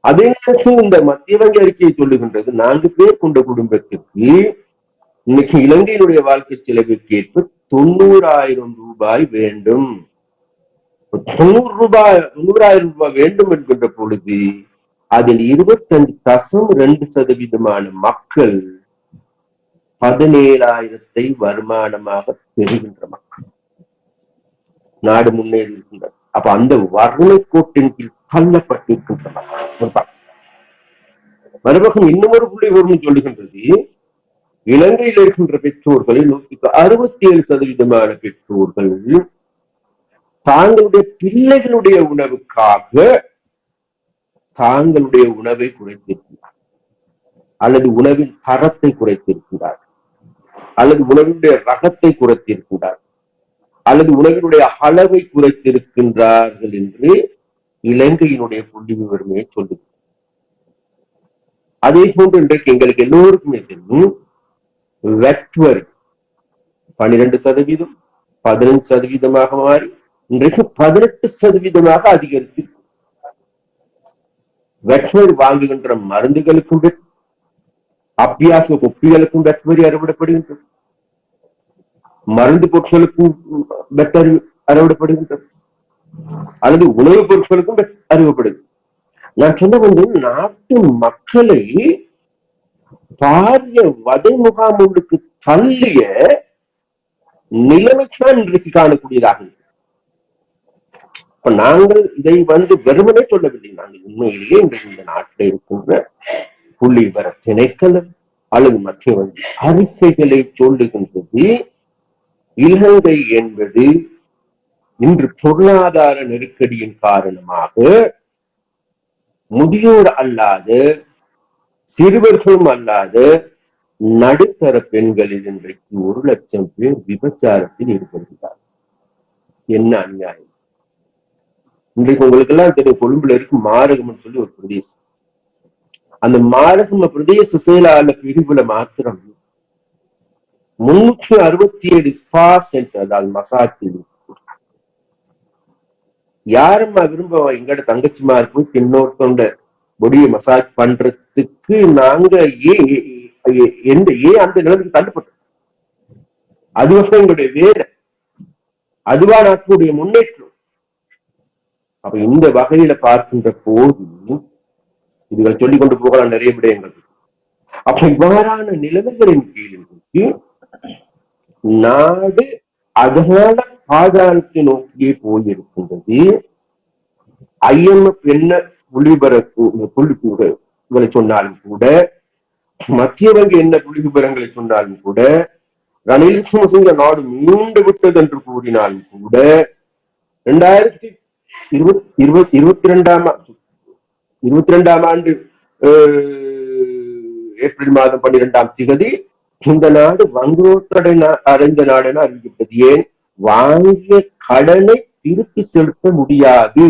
அதே நேரத்தில் இந்த மத்திய வங்கி அறிக்கையை சொல்லுகின்றது, 4 பேர் கொண்ட குடும்பத்திற்கு இன்னைக்கு இலங்கையினுடைய வாழ்க்கை செலவுக்கு ஏற்ப 90,000 ரூபாய் வேண்டும். 90,000 ரூபாய் வேண்டும் என்கின்ற பொழுது அதில் 25.2% மக்கள் 17,000 வருமானமாக பெறுகின்ற மக்கள். நாடு முன்னேறி இருக்கின்றது. அப்ப அந்த வறுமை கோட்டின் கீழ் தள்ளப்பட்டிருக்கின்ற மக்கள். மறுபக்கம் இன்னும் ஒரு புள்ளி விவரம் சொல்லுகின்றது, இலங்கையில் இருக்கின்ற பெற்றோர்களில் 67% பெற்றோர்கள் தாங்களுடைய பிள்ளைகளுடைய உணவுக்காக தாங்களுடைய உணவை குறைத்திருக்கிறார், அல்லது உணவின் தரத்தை குறைத்திருக்கிறார், அல்லது உணவினுடைய ரகத்தை குறைத்திருக்கிறார். அல்லது உணவினுடைய அளவை குறைத்திருக்கின்றார்கள் என்று இலங்கையினுடைய புள்ளி விவரமே சொல்லுது. அதே போன்று இன்றைக்கு எங்களுக்கு எல்லோருக்குமே தெரியும் வெட் வரி 12%, 15% மாறி இன்றைக்கு 18% அதிகரித்து வெட் வரி வாங்குகின்ற மருந்துகளுக்கும் அபியாச கொப்பிகளுக்கும் வெட் வரி அறவிடப்படுகின்றது, மருந்து பொருட்களுக்கும் வெட் அறவிடப்படுகின்றது, அல்லது உணவுப் பொருட்களுக்கும் அறிவப்படுது. நான் சொன்ன வந்து நாட்டு மக்களை பாரிய வதை முகாமுக்கு தள்ளிய நிலைமைதான் இன்றைக்கு காணக்கூடியதாக. இப்ப நாங்கள் இதை வந்து வெறுமனே சொல்லவில்லை, நாங்கள் உண்மையிலேயே இன்றைக்கு இந்த நாட்டில் இருக்கின்ற புள்ளி விவர திணைக்களம் அல்லது மத்திய வங்கி அறிக்கைகளை சொல்லுகின்றது. இலங்கை என்பது இன்று பொருளாதார நெருக்கடியின் காரணமாக முதியோர் அல்லாத, சிறுவர்களும் அல்லாத நடுத்தர பெண்களில் இன்றைக்கு 1,00,000 பேர் விபச்சாரத்தில் ஈடுபடுகிறார். என்ன அநியாயம்! இன்றைக்கு உங்களுக்கு எல்லாம் தெரியும், கொழும்புல இருக்கு மாரகம் சொல்லி ஒரு பிரதேசம். அந்த மாரகம் பிரதேச செயலாளர் பிரிவுல மாத்திரம் 367 ஸ்பா சென்டர், அதாவது மசாஜ் கிளினிக். யாரும்மா விரும்ப எங்கட தங்கச்சிமார் போய் இன்னொருத்தோண்ட பொடியை மசாஜ் பண்றதுக்கு நாங்க ஏன் அந்த நிலைமைக்கு தள்ளப்பட்டோம்? அதுவா எங்களுடைய வேற, அதுவா நாட்டுடைய முன்னேற்றம். அப்ப இந்த வகையில பார்க்கின்ற போது இதுகள் சொல்லிக் கொண்டு போகலாம் நிறைய விடயங்கள். அப்ப இவ்வாறான நிலைமைகளின் கீழ் நாடு அதனால பாதாளத்தை நோக்கியே போயிருக்கின்றது. IMF என்ன புள்ளிவிபரங்களை சொன்னாலும் கூட, மத்திய வங்கி என்ன புள்ளி விபரங்களை சொன்னாலும் கூட, ரணில் விக்ரமசிங்க நாடு மீண்டு விட்டது என்று கூறினாலும் கூட 2022 ஆண்டு ஏப்ரல் மாதம் 12ஆம் தேதி இந்த நாடு வங்குரோத்தடை அடைந்த நாடு என அறிவிக்கப்பட்டது. ஏன்? வாங்கிய கடனை திருப்பி செலுத்த முடியாது.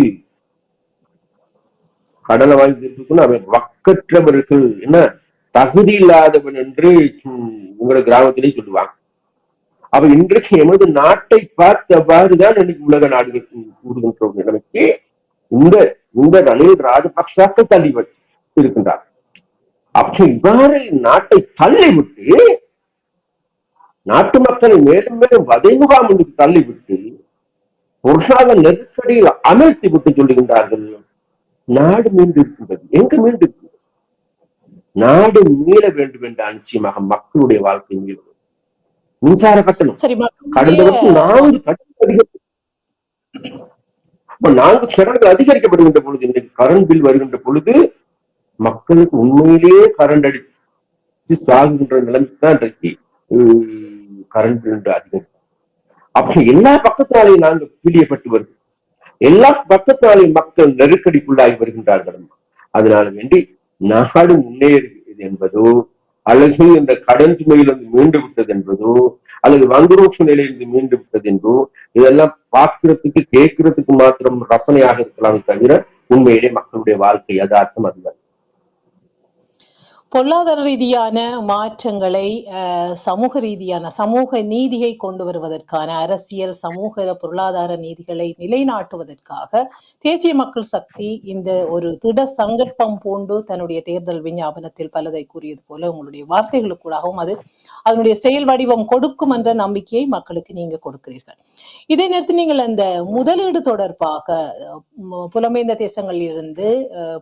கடனை வாங்கி திருப்பிக்கணும், அவன் வக்கற்றவர்கள், என்ன தகுதி இல்லாதவன் என்று உங்களோட கிராமத்திலே சொல்லுவாங்க. அவ இன்றைக்கு எமது நாட்டை பார்த்தவாறுதான் இன்னைக்கு உலக நாடுகள் கூறுகின்ற நிலைமைக்கு இந்த ரணில் ராஜபக்சாக்கள் தள்ளி இருக்கின்றார். அப்படி இவ்வாறு நாட்டை தள்ளிவிட்டு, நாட்டு மக்களை மேலும் மேலும் வதை முகாமுக்கு தள்ளிவிட்டு, பொருளாதார நெருக்கடியில் அமர்த்தி விட்டு சொல்லுகின்றார்கள் நாடு மீண்டு இருக்கின்றது. எங்க மீண்டு இருக்கு? நாடு மீள வேண்டும் என்றால் நிச்சயமாக மக்களுடைய வாழ்க்கை மீள வேண்டும். மின்சார கட்டணம் கடந்த வருஷம் 4 கட்டணங்கள் அதிகரிக்கப்படுகின்ற பொழுது, இன்றைக்கு கரண்ட் பில் வருகின்ற பொழுது மக்களுக்கு உண்மையிலேயே கரண்ட் அடித்து சாகுகின்ற நிலைமைக்கு தான் இன்றைக்கு கரண்ட் பில் அதிகரிக்கும். அப்ப எல்லா பக்கத்தாலையும் நாங்கள் பிடியப்பட்டு வருகிறோம், எல்லா பக்கத்தாலையும் மக்கள் நெருக்கடிக்குள்ளாகி வருகின்றார்கள். அதனால வேண்டி நாடு முன்னேறுகிறது என்பதோ, அல்லது இந்த கடன் சுமையிலிருந்து மீண்டு விட்டது என்பதோ, அல்லது வங்குரோட்ச நிலையிலிருந்து மீண்டு விட்டது என்றோ, இதெல்லாம் பார்க்கிறதுக்கு கேட்கிறதுக்கு மாத்திரம் ரசனையாக இருக்கலாம் தவிர உண்மையிலே மக்களுடைய வாழ்க்கை யதார்த்தம் அதுதான். பொருளாதார ரீதியான மாற்றங்களை சமூக ரீதியான சமூக நீதியை கொண்டு வருவதற்கான அரசியல் சமூக பொருளாதார நீதிகளை நிலைநாட்டுவதற்காக தேசிய மக்கள் சக்தி இந்த ஒரு திட சங்கல்பம் பூண்டு தன்னுடைய தேர்தல் விஞ்ஞாபனத்தில் பலதை கூறியது போல உங்களுடைய வார்த்தைகளுக்கூடாகவும் அது அதனுடைய செயல் வடிவம் கொடுக்கும் என்ற நம்பிக்கையை மக்களுக்கு நீங்க கொடுக்கிறீர்கள். இதே நேரத்தில் நீங்கள் அந்த முதலீடு தொடர்பாக புலம்பெயர்ந்த தேசங்களில் இருந்து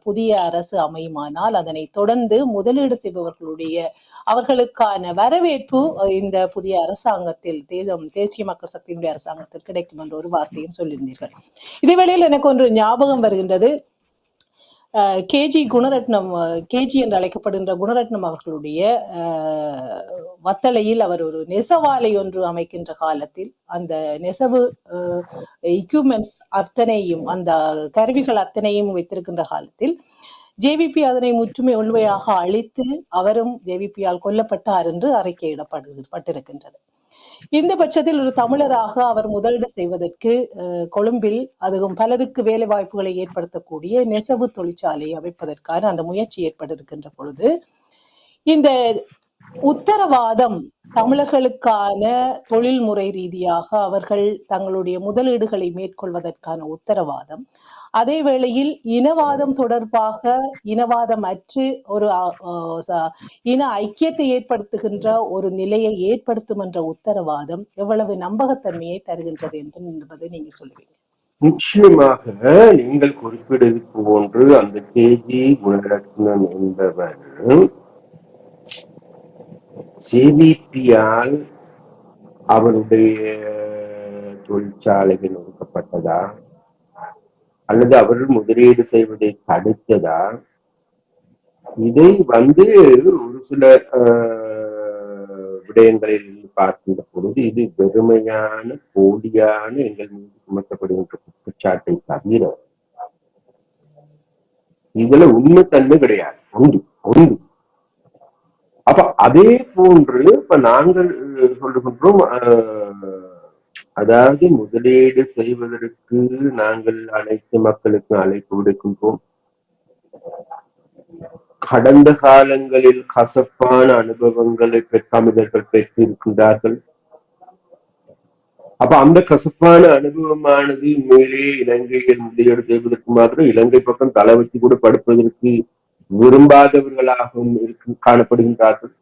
புதிய அரசு அமையுமானால் அதனை தொடர்ந்து முதலீடு செய்பவர்களுடைய அவர்களுக்கான வரவேற்பு இந்த புதிய அரசாங்கத்தில் தேசிய மக்கள் சக்தியினுடைய அரசாங்கத்தில் கிடைக்கும் என்ற ஒரு வார்த்தையும் சொல்லியிருந்தீர்கள். இதே வேளையில் எனக்கு ஒன்று ஞாபகம் வருகின்றது. கேஜி என்று அழைக்கப்படுகின்ற குணரட்னம் அவர்களுடைய வத்தளையில் அவர் ஒரு நெசவாலை ஒன்று அமைக்கின்ற காலத்தில் அந்த நெசவு எக்யூப்மெண்ட்ஸ் அத்தனையும், அந்த கருவிகள் அத்தனையும் வைத்திருக்கின்ற காலத்தில் ஜேவிபி அதனை முழுமையாக அழித்து அவரும் ஜேவிபியால் கொல்லப்பட்டார் என்று அறிக்கையிடப்பட்டிருக்கின்றது. இந்த பட்சத்தில் ஒரு தமிழராக அவர் முதலீடு செய்வதற்கு கொழும்பில் அதுவும் பலருக்கு வேலை வாய்ப்புகளை ஏற்படுத்தக்கூடிய நெசவு தொழிற்சாலை அமைப்பதற்கான அந்த முயற்சி ஏற்பட்டிருக்கின்ற பொழுது இந்த உத்தரவாதம் தமிழர்களுக்கான தொழில்முறை ரீதியாக அவர்கள் தங்களுடைய முதலீடுகளை மேற்கொள்வதற்கான உத்தரவாதம், அதே வேளையில் இனவாதம் தொடர்பாக இனவாதம் அற்று ஒரு இன ஐக்கியத்தை ஏற்படுத்துகின்ற ஒரு நிலையை ஏற்படுத்தும் என்ற உத்தரவாதம் எவ்வளவு நம்பகத்தன்மையை தருகின்றது என்பதை நீங்க சொல்லுவீங்க? நிச்சயமாக நீங்கள் குறிப்பிடுவது போன்று அந்த கேஜி குணரத்னம் என்பவர் ஜேவிபியால் அவருடைய தொழிற்சாலைகள் ஒதுக்கப்பட்டதா அல்லது அவர்கள் முதலீடு செய்வதை தடுத்ததா? இதை ஒரு சில விடயங்களில் பார்க்கின்ற பொழுது இது வெறுமையான போலியான எங்கள் மீது சுமத்தப்படுகின்ற குற்றச்சாட்டை தவிர இதுல உண்மைத்தன்மை கிடையாது. ஒன்று அப்ப அதே போன்று இப்ப நாங்கள் சொல்லுகின்றோம், அதாவது முதலீடு செய்வதற்கு நாங்கள் அனைத்து மக்களுக்கும் அழைப்பு விடுக்கின்றோம். கடந்த காலங்களில் கசப்பான அனுபவங்களை தமிழர்கள் பெற்றிருக்கின்றார்கள். அப்ப அந்த கசப்பான அனுபவமானது மேலே இலங்கையில் முதலீடு செய்வதற்கு மாத்திரம் இலங்கை பக்கம் தலை வச்சு கூட படுப்பதற்கு விரும்பாதவர்களாகவும் காணப்படுகின்றார்கள்.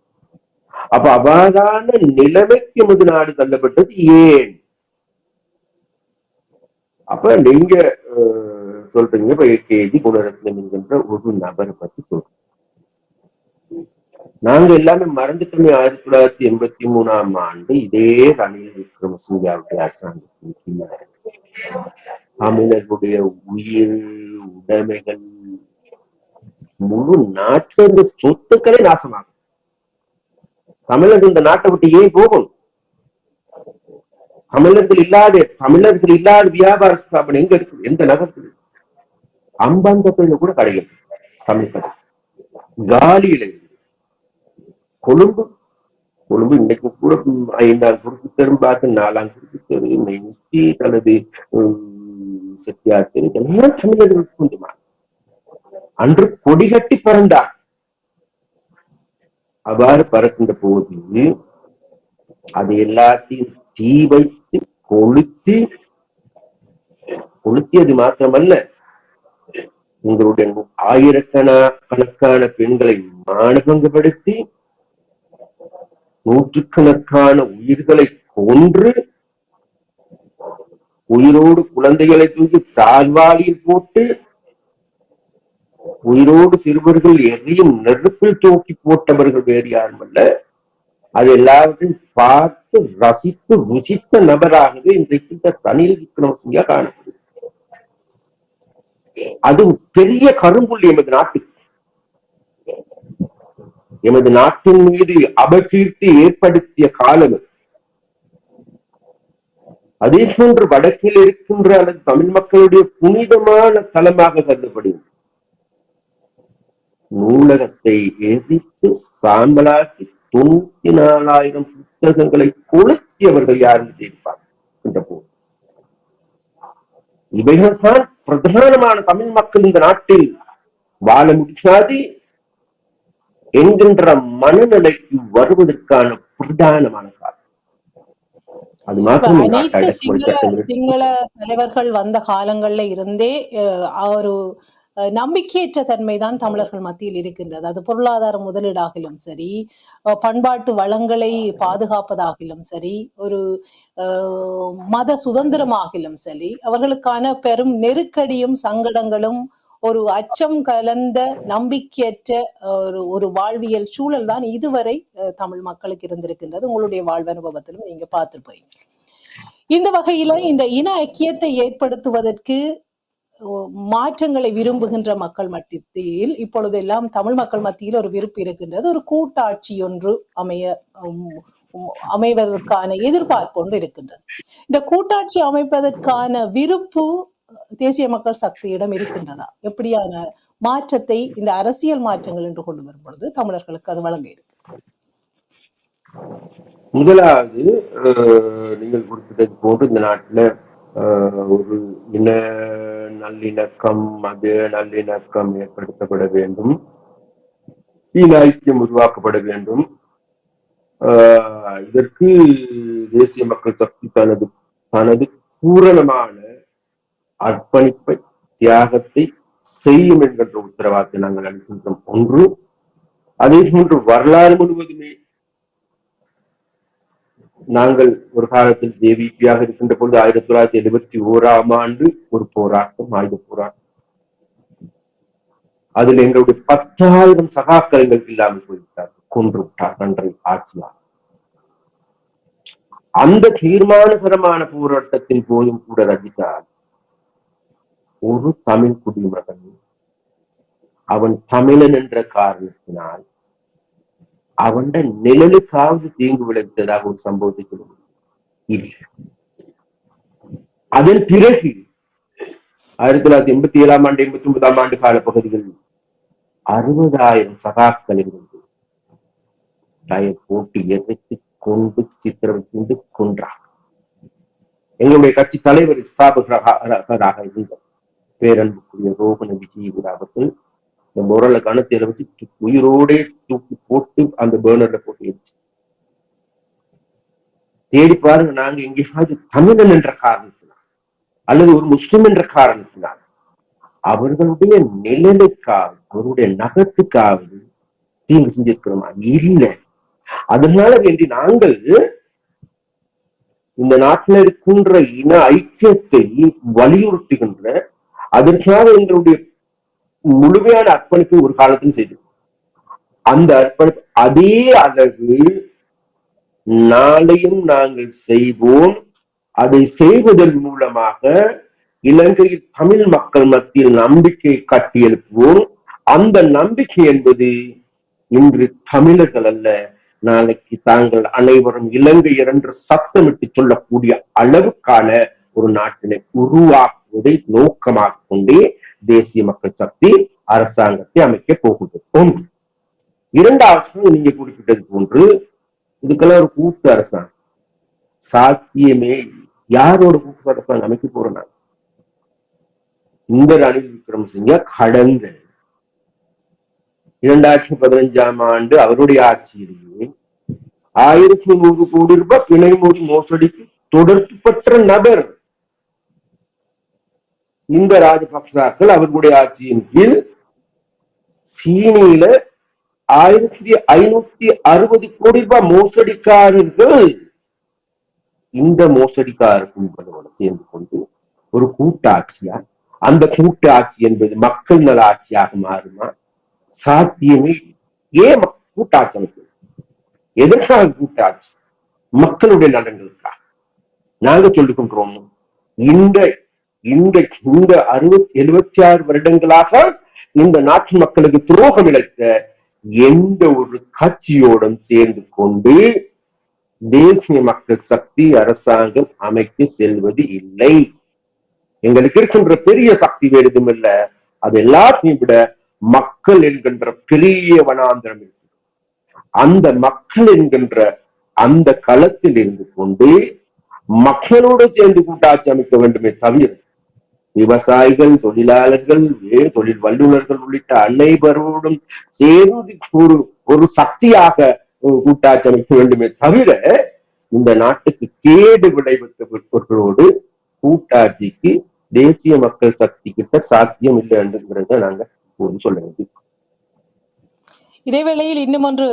அப்ப அவ்வாறான நிலைமைக்கு எமது நாடு தள்ளப்பட்டது ஏன்? அப்ப நீங்க சொல்றீங்க இப்ப கேஜி குணரத்னம் என்கின்ற ஒரு நபரை பத்தி சொல்றோம். நாங்க எல்லாமே மறந்துட்டோமே. 1983 இதே ரணில் விக்ரமசிங்காவுடைய அரசாங்கத்தின் தமிழர்களுடைய உயிர் உடைமைகள் முழு நாட்டு சொத்துக்களே நாசமாகும். தமிழர்கள் இந்த நாட்டை விட்டு ஏன் போகணும்? தமிழர்கள் இல்லாத வியாபார ஸ்தாபனம் எங்க இருக்கு? எந்த நகரத்தில்? அம்பந்தத்தில் கூட கிடையாது. தமிழ் கடை காலியில கொழும்பு இன்னைக்கு கூட 5ஆம் குறுக்கு தெரு பார்த்து 4ஆம் குறுக்கு தெரு மெயின் ஸ்ட்ரீட் அல்லது செட்டியார் தெரு எல்லாம் தமிழர்களுக்கு கொஞ்சமா அன்று கொடிகட்டி பறந்தார். அவ்வாறு பறக்கின்ற போது அது எல்லாத்தையும் தீ வைத்து கொளுத்தியது மாத்திரமல்ல, உங்களுடைய ஆயிரக்கணக்கான பெண்களை மானபங்கப்படுத்தி நூற்றுக்கணக்கான உயிர்களை கொன்று உயிரோடு குழந்தைகளை தூக்கி தாழ்வாளியில் போட்டு உயிரோடு சிறுவர்கள் எரியும் நெருப்பில் தூக்கி போட்டவர்கள் வேறு யாரும் அல்ல. அது எல்லாவற்றையும் பார்த்து ரசித்து ருசித்த நபராகவே இன்றைக்கு இந்த ரணில் விக்ரமசிங்கா காணப்படுது. அது பெரிய கரும்புள்ளி எமது நாட்டின் மீது அபகீர்த்தி ஏற்படுத்திய காலம். அதே போன்று வடக்கில் இருக்கின்ற அல்லது தமிழ் மக்களுடைய புனிதமான தலமாக கருதப்படுகிறது நூலகத்தை எதிர்த்து சாம்பலாக்கி 94,000 புத்தகங்களை கொளுத்தியவர்கள் யாரும் தெரிவிப்பார் என்ற போது இவைகள்தான் பிரதானமான தமிழ் மக்கள் இந்த நாட்டில் வாழ முடியாது என்கின்ற மனநிலைக்கு வருவதற்கான பிரதானமான காரணம். அது மாத்திரம் அனைத்து சிங்கள தலைவர்கள் வந்த காலங்கள்ல இருந்தே ஒரு நம்பிக்கையற்ற தன்மைதான் தமிழர்கள் மத்தியில் இருக்கின்றது. அது பொருளாதார முதலீடாகிலும் சரி, பண்பாட்டு வளங்களை பாதுகாப்பதாகிலும் சரி, ஒரு மத சுதந்திரமாகிலும் சரி, அவர்களுக்கான பெரும் நெருக்கடியும் சங்கடங்களும் ஒரு அச்சம் கலந்த நம்பிக்கையற்ற ஒரு வாழ்வியல் சூழல் தான் இதுவரை தமிழ் மக்களுக்கு இருந்திருக்கின்றது. உங்களுடைய வாழ்வனுபவத்திலும் நீங்க பார்த்துருப்பீங்க. இந்த வகையில இந்த இன ஐக்கியத்தை ஏற்படுத்துவதற்கு மாற்றங்களை விரும்புகின்ற மக்கள் மத்தியில் இப்பொழுதெல்லாம் தமிழ் மக்கள் மத்தியில் ஒரு விருப்பு இருக்கின்றது. ஒரு கூட்டாட்சி ஒன்று அமைவதற்கான எதிர்பார்ப்பு ஒன்று இருக்கின்றது. இந்த கூட்டாட்சி அமைப்பதற்கான விருப்பு தேசிய மக்கள் சக்தியிடம் இருக்கின்றதா? எப்படியான மாற்றத்தை இந்த அரசியல் மாற்றங்கள் என்று கொண்டு வரும் பொழுது தமிழர்களுக்கு அது வழங்க இருக்கு? முதலாவது நீங்கள் குறிப்பிட்டது போன்று இந்த நாட்டில் ஒரு இன நல்லிணக்கம், மத நல்லிணக்கம் ஏற்படுத்தப்பட வேண்டும், இன ஐக்கியம் உருவாக்கப்பட வேண்டும். இதற்கு தேசிய மக்கள் சக்தி தனது தனது பூரணமான அர்ப்பணிப்பை, தியாகத்தை செய்யும் என்கின்ற உத்தரவாதத்தை நாங்கள் அளிக்கின்றோம். ஒன்று. அதே போன்று வரலாறு முழுவதுமே நாங்கள் ஒரு காலத்தில் ஜேவிபியாக இருக்கின்ற பொழுது 1971ஆம் ஆண்டு ஒரு போராட்டம், ஆயுத போராட்டம். அதில் எங்களுடைய 10,000 சகாக்கள் எங்களுக்கு இல்லாமல் போய்விட்டார்கள், கொன்று விட்டார் அன்றை ஆட்சியார். அந்த தீர்மானகரமான போராட்டத்தின் போதும் கூட ரஜிதார் ஒரு தமிழ் குடிமகன் அவன் தமிழன் என்ற காரணத்தினால் அவன் நிழலுக்காவது தீங்கு விளைவித்ததாக ஒரு சம்பவத்தை சொல்ல முடியும். அதன் பிறகு 1987ஆம் ஆண்டு 89ஆம் ஆண்டு கால பகுதிகளில் 60,000 சகாக்கள் இருந்து டயர் போட்டு எதிர்த்து கொண்டு சித்திரம் செய்து கொன்றார். எங்களுடைய கட்சி தலைவர் ஸ்தாபகராக இருந்த பேரன்புக்குரிய ரோகண விஜயகுரு அவர்கள் இந்த முரளை கணத்தில வச்சு உயிரோடே தூக்கி போட்டு அந்த பேர்னர்ல போட்டு வச்சு தேடி பாருங்க. நாங்க எங்கேயாவது தமிழன் என்ற காரணத்தினால் அல்லது ஒரு முஸ்லிம் என்ற காரணத்தினால் அவர்களுடைய நிழலுக்காக, அவருடைய நகத்துக்காவது தீங்கு செஞ்சிருக்கிறோமா? இல்லை. அதனால வேண்டி நாங்கள் இந்த நாட்டில் இருக்கின்ற இன ஐக்கியத்தை வலியுறுத்துகின்ற, அதற்காக எங்களுடைய முழுமையான அர்ப்பணிப்பை ஒரு காலத்தில் செய்தோம். அந்த அர்ப்பணிப்பு அதே அளவு நாளையும் நாங்கள் செய்வோம். அதை செய்வதன் மூலமாக இலங்கையில் தமிழ் மக்கள் மத்தியில் நம்பிக்கை கட்டி எழுப்புவோம். அந்த நம்பிக்கை என்பது இன்று தமிழர்கள் அல்ல, நாளைக்கு தாங்கள் அனைவரும் இலங்கையர் என்று சத்தமிட்டு சொல்லக்கூடிய அளவுக்கான ஒரு நாட்டினை உருவாக்குவதை நோக்கமாக கொண்டே தேசிய மக்கள் சக்தி அரசாங்கத்தை அமைக்க போகுது. ஒன்று. இரண்டாவது, நீங்க குறிப்பிட்டது போன்று இதுக்கெல்லாம் ஒரு கூட்டு அரசாங்கம் சாத்தியமே. யாரோட கூட்டு அரசாங்கம் அமைக்க போறோம்? இந்த ரணில் விக்ரமசிங்க கடந்த 2015ஆம் ஆண்டு அவருடைய ஆட்சியிலேயே 1100 கோடி ரூபாய் பிணைமொழி மோசடிக்கு தொடர்பு பெற்ற நபர். இந்த ராஜபக்சாக்கள் அவர்களுடைய ஆட்சியின் கீழ் சீனியில 1560 கோடி ரூபாய் மோசடிக்காரர்கள் இந்த மோசடிக்கார கும்பலோட சேர்ந்து கொண்டு ஒரு கூட்டாட்சியா, அந்த கூட்டாட்சி என்பது மக்கள் நல ஆட்சியாக மாறுமா? சாத்தியமே. ஏன் கூட்டாட்சி அமைப்பு? எதற்காக கூட்டாட்சி? மக்களுடைய நலன்களுக்காக. நாங்க சொல்லிக் கொண்டோம், இந்த 76 வருடங்களாக இந்த நாட்டு மக்களுக்கு துரோகம் இழைத்த எந்த ஒரு கட்சியோடும் சேர்ந்து கொண்டு தேசிய மக்கள் சக்தி அரசாங்கம் அமைக்க செல்வது இல்லை. எங்களுக்கு இருக்கின்ற பெரிய சக்தி வேறு எதுவும் இல்ல, அது எல்லாத்தையும் விட மக்கள் என்கின்ற பெரிய வனாந்திரம் இருக்கு. அந்த மக்கள் என்கின்ற அந்த களத்தில் இருந்து கொண்டு மக்களோடு சேர்ந்து கூட்டாட்சி அமைக்க வேண்டுமே தவிர விவசாயிகள், தொழிலாளர்கள், தொழில் வல்லுநர்கள் உள்ளிட்ட அனைவரோடும் சேர்ந்து ஒரு சக்தியாக கூட்டாட்சி அமைக்க வேண்டுமே தவிர இந்த நாட்டுக்கு கேடு விளைவித்தவர்களோடு கூட்டாட்சிக்கு தேசிய மக்கள் சக்தி கிட்ட சாத்தியம் இல்லை என்றுங்கிறத நாங்க சொல்ல வேண்டியது. இதேவேளையில் இன்னும் ஒன்று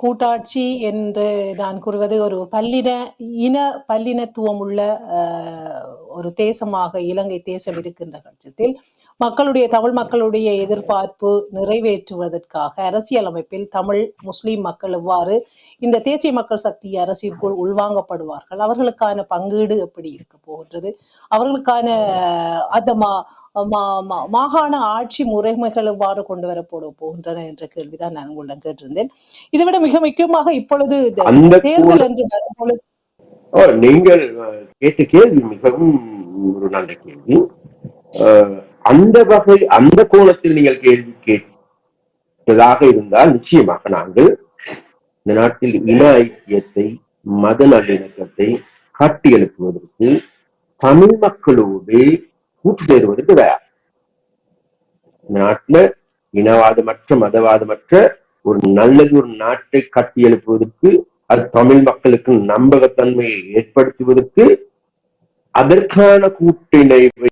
கூட்டாட்சி என்று நான் கூறுவது, ஒரு பல்லினத்துவம் உள்ள ஒரு தேசமாக இலங்கை தேசம் இருக்கின்ற பட்சத்தில் தமிழ் மக்களுடைய எதிர்பார்ப்பு நிறைவேற்றுவதற்காக அரசியலமைப்பில் தமிழ் முஸ்லிம் மக்கள் எவ்வாறு இந்த தேசிய மக்கள் சக்தி அரசிற்குள் உள்வாங்கப்படுவார்கள், அவர்களுக்கான பங்கீடு எப்படி இருக்க போகின்றது, அவர்களுக்கான அந்த மாகாண ஆட்சி முறைமைகள் எவ்வாறு கொண்டு வரப்பட போகின்றன என்ற கேள்விதான் நான் உங்களிடம் கேட்டிருந்தேன். இதைவிட மிக முக்கியமாக இப்பொழுது தேர்தல் என்று வரும்பொழுது நீங்கள் கேட்ட கேள்வி மிகவும் ஒரு நல்ல கேள்வி. அந்த கோணத்தில் நீங்கள் கேள்வி கேட்டதாக இருந்தால் நிச்சயமாக நாங்கள் இந்த நாட்டில் இன ஐக்கியத்தை மத நல்லிணக்கத்தை கட்டியெழுப்புவதற்கு தமிழ் மக்களோடு கூட்டு சேருவதற்கு தயார். நாட்டுல இனவாதமற்ற மதவாதமற்ற ஒரு நல்லது ஒரு நாட்டை கட்டி எழுப்புவதற்கு, அது தமிழ் மக்களுக்கு நம்பகத்தன்மையை ஏற்படுத்துவதற்கு அதற்கான கூட்டிணைவை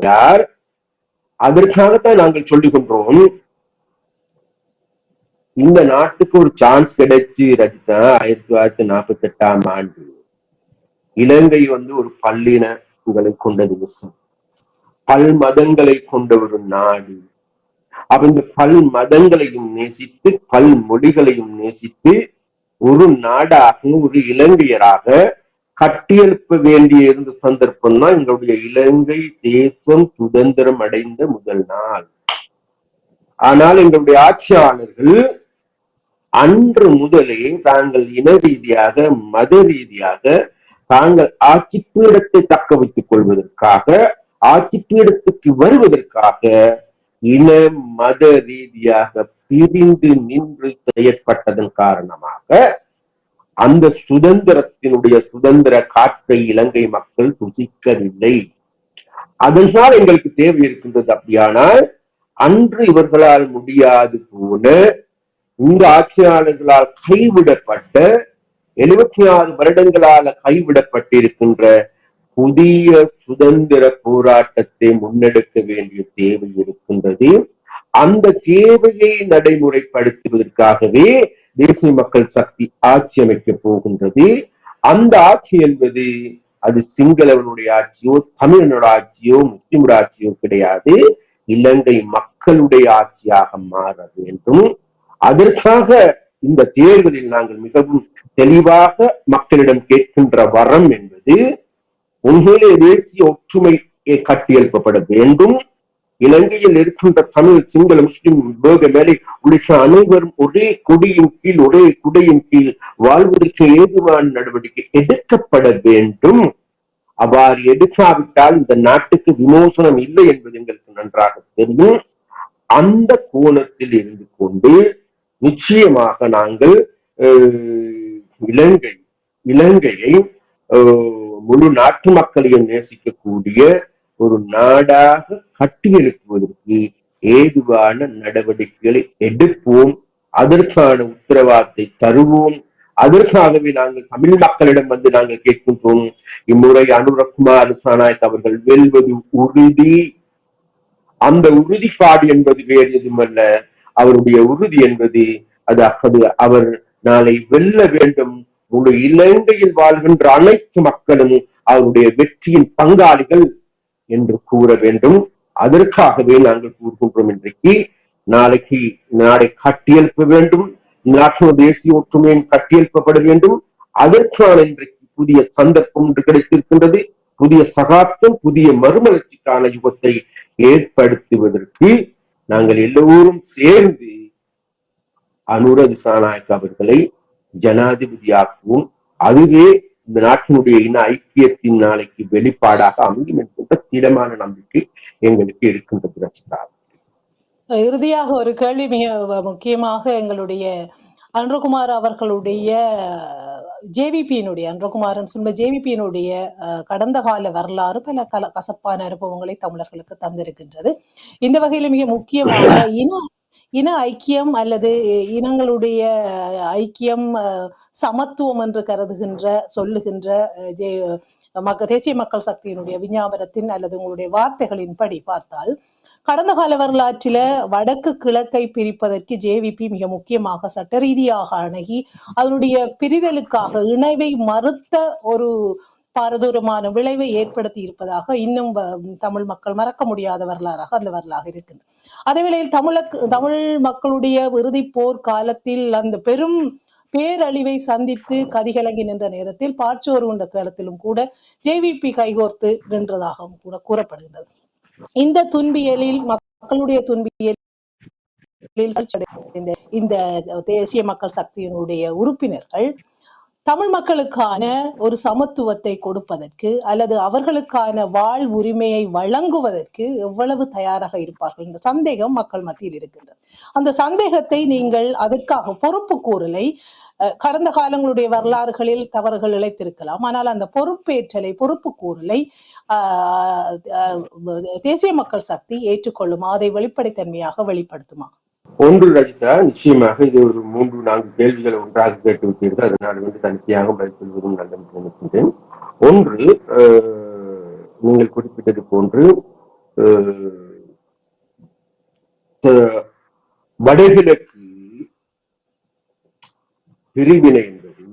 யார், அதற்காகத்தான் நாங்கள் சொல்லிக் கொண்டோம். இந்த நாட்டுக்கு ஒரு சான்ஸ் கிடைச்சு ரஜிதா 1948 இலங்கை ஒரு பல்லினங்களை கொண்ட தேசம், பல் மதங்களை கொண்ட ஒரு நாடு. அவங்க பல் மதங்களையும் நேசித்து பல் மொழிகளையும் நேசித்து ஒரு நாடாக ஒரு இலங்கையராக கட்டியெழுப்ப வேண்டிய இருந்த சந்தர்ப்பம் தான் எங்களுடைய இலங்கை தேசம் சுதந்திரம் அடைந்த முதல் நாள். ஆனால் எங்களுடைய ஆட்சியாளர்கள் அன்று முதலே தாங்கள் இன ரீதியாக மத ரீதியாக தாங்கள் ஆட்சி பீடத்தை தக்க வைத்துக் கொள்வதற்காக, ஆட்சி பீடத்துக்கு வருவதற்காக இன மத ரீதியாக பிரிந்து நின்று செயற்பட்டதன் காரணமாக அந்த சுதந்திரத்தினுடைய சுதந்திர காற்றை இலங்கை மக்கள் ருசிக்கவில்லை. அதனால் எங்களுக்கு தேவை இருக்கின்றது. அப்படியானால் அன்று இவர்களால் முடியாது போன, இந்த ஆட்சியாளர்களால் கைவிடப்பட்ட 76 வருடங்களால கைவிடப்பட்டிருக்கின்ற புதிய சுதந்திர போராட்டத்தை முன்னெடுக்க வேண்டிய தேவை இருக்கின்றது. அந்த தேவையை நடைமுறைப்படுத்துவதற்காகவே தேசிய மக்கள் சக்தி ஆட்சி அமைக்கப் போகின்றது. அந்த ஆட்சி என்பது அது சிங்களவனுடைய ஆட்சியோ தமிழனுடைய ஆட்சியோ முஸ்லிமுடைய ஆட்சியோ கிடையாது, இலங்கை மக்களுடைய ஆட்சியாக மாற வேண்டும். அதற்காக இந்த தேர்தலில் நாங்கள் மிகவும் தெளிவாக மக்களிடம் கேட்கின்ற வரம் என்பது, உண்மையிலே தேசிய ஒற்றுமையை கட்டியெழுப்பப்பட வேண்டும். இலங்கையில் இருக்கின்ற தமிழ் சிங்கள முஸ்லிம் வேக மேலை உள்ளிட்ட அனைவரும் ஒரே கொடியின் கீழ் ஒரே குடையின் கீழ் வாழ்வதற்கு ஏதுவான நடவடிக்கை எடுக்கப்பட வேண்டும். அவ்வாறு எடுக்காவிட்டால் இந்த நாட்டுக்கு விமோசனம் இல்லை என்பது எங்களுக்கு நன்றாக தெரியும். அந்த கோணத்தில் இருந்து கொண்டு நிச்சயமாக நாங்கள் இலங்கையை முழு நாட்டு மக்களையும் நேசிக்கக்கூடிய ஒரு நாடாக கட்டியெழுப்புவதற்கு ஏதுவான நடவடிக்கைகளை எடுப்போம். அதற்கான உத்தரவாதத்தை தருவோம். அதற்காகவே நாங்கள் தமிழ் மக்களிடம் நாங்கள் கேட்கின்றோம், இம்முறை அனுரகுமார் திசாநாயக்க அவர்கள் வெல்வது உறுதி. அந்த உறுதிப்பாடு என்பது வேறு எதுவுமல்ல, அவருடைய உறுதி என்பது அது அவர் நாளை வெல்ல வேண்டும். முழு இலங்கையில் வாழ்கின்ற அனைத்து மக்களும் அவருடைய வெற்றியின் பங்காளிகள் என்று கூற வேண்டும். அதற்காகவே நாங்கள் கூறுகின்றோம், இன்றைக்கு நாளைக்கு நாடை கட்டியெழுப்ப வேண்டும், நாட்டின் தேசிய ஒற்றுமையும் கட்டியெழுப்பப்பட வேண்டும். அதற்கான இன்றைக்கு புதிய சந்தர்ப்பம் ஒன்று கிடைத்திருக்கின்றது. புதிய சகாப்தம், புதிய மறுமலர்ச்சிக்கான யுகத்தை ஏற்படுத்துவதற்கு நாங்கள் எல்லோரும் சேர்ந்து அனுர திசாநாயக்க அவர்களை ஜனாதிபதியாக்குவோம். அதுவே இந்த நாட்டினுடைய இன ஐக்கியத்தின் நாளைக்கு வெளிப்பாடாக அமையும் என்கின்ற திடமான நம்பிக்கை எங்களுக்கு இருக்கின்றது. இறுதியாக ஒரு கேள்வி, மிக முக்கியமாக எங்களுடைய அன்றகுமார் அவர்களுடைய அன்றகுமாரன் சொல்ல ஜேவிபியினுடைய கடந்த கால வரலாறு பல கசப்பான அனுபவங்களை தமிழர்களுக்கு தந்திருக்கின்றது. இந்த வகையில மிக முக்கியமாக இன ஐக்கியம் அல்லது இனங்களுடைய ஐக்கியம், சமத்துவம் என்று சொல்லுகின்ற தேசிய மக்கள் சக்தியினுடைய விஞ்ஞாபனத்தின் அல்லது உங்களுடைய வார்த்தைகளின்படி பார்த்தால், கடந்த கால வரலாற்றில வடக்கு கிழக்கை பிரிப்பதற்கு ஜேவிபி மிக முக்கியமாக சட்ட ரீதியாக அணுகி அதனுடைய பிரிதலுக்காக இணைவை மறுத்த ஒரு பாரதூரமான விளைவை ஏற்படுத்தி இருப்பதாக இன்னும் தமிழ் மக்கள் மறக்க முடியாத வரலாறாக அந்த வரலாறு இருக்கின்றது. அதே வேளையில் தமிழ் மக்களுடைய இறுதி போர் காலத்தில் அந்த பெரும் பேரழிவை சந்தித்து கதிகலங்கி நின்ற நேரத்தில் பாச்சோர் உண்ட காலத்திலும் கூட ஜேவிபி கைகோர்த்து நின்றதாகவும் கூட கூறப்படுகின்றது. இந்த துன்பியலில் மக்களுடைய துன்பியலில் இந்த தேசிய மக்கள் சக்தியினுடைய உறுப்பினர்கள் தமிழ் மக்களுக்கான ஒரு சமத்துவத்தை கொடுப்பதற்கு அல்லது அவர்களுக்கான வாழ் உரிமையை வழங்குவதற்கு எவ்வளவு தயாராக இருப்பார்கள் என்ற சந்தேகம் மக்கள் மத்தியில் இருக்கின்றது. அந்த சந்தேகத்தை நீங்கள் அதற்காக பொறுப்பு கூறலை கடந்த காலங்களுடைய வரலாறுகளில் தவறுகள் இழைத்திருக்கலாம். ஆனால் அந்த பொறுப்பேற்றலை, பொறுப்பு கூறலை தேசிய மக்கள் சக்தி ஏற்றுக்கொள்ளுமா? அதை வெளிப்படைத்தன்மையாக வெளிப்படுத்துமா? ஒன்று ரஜிதா, நிச்சயமாக இது ஒரு 3-4 கேள்விகளை ஒன்றாக கேட்டு விட்டீர்கள். அதனால் தனியாக பதில் சொல்வதும் நல்லது நினைக்கின்றேன். ஒன்று, நீங்கள் குறிப்பிட்டது போன்று வடகிழக்கு பிரிவினை என்பது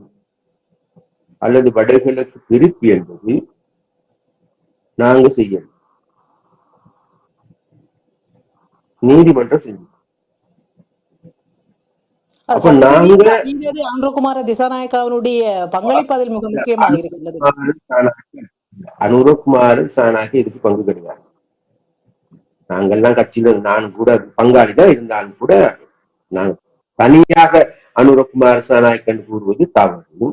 அல்லது வடகிழக்கு பிரிப்பு என்பது நாங்க செய்யணும், நீதிமன்றம் செய்யும். அனுரகுமார திசாநாயக்காவுடைய பங்களிப்பு அதில் மிக முக்கியமாக இருக்கின்றது. அனுரகுமார திசாநாயக்க இதுக்கு பங்கு கிடையாது. நாங்கள்லாம் கட்சியில நான் கூட பங்காளிதான் இருந்தாலும் கூட நான் தனியாக அனுரகுமார திசாநாயக்கன் கூறுவது தவறு.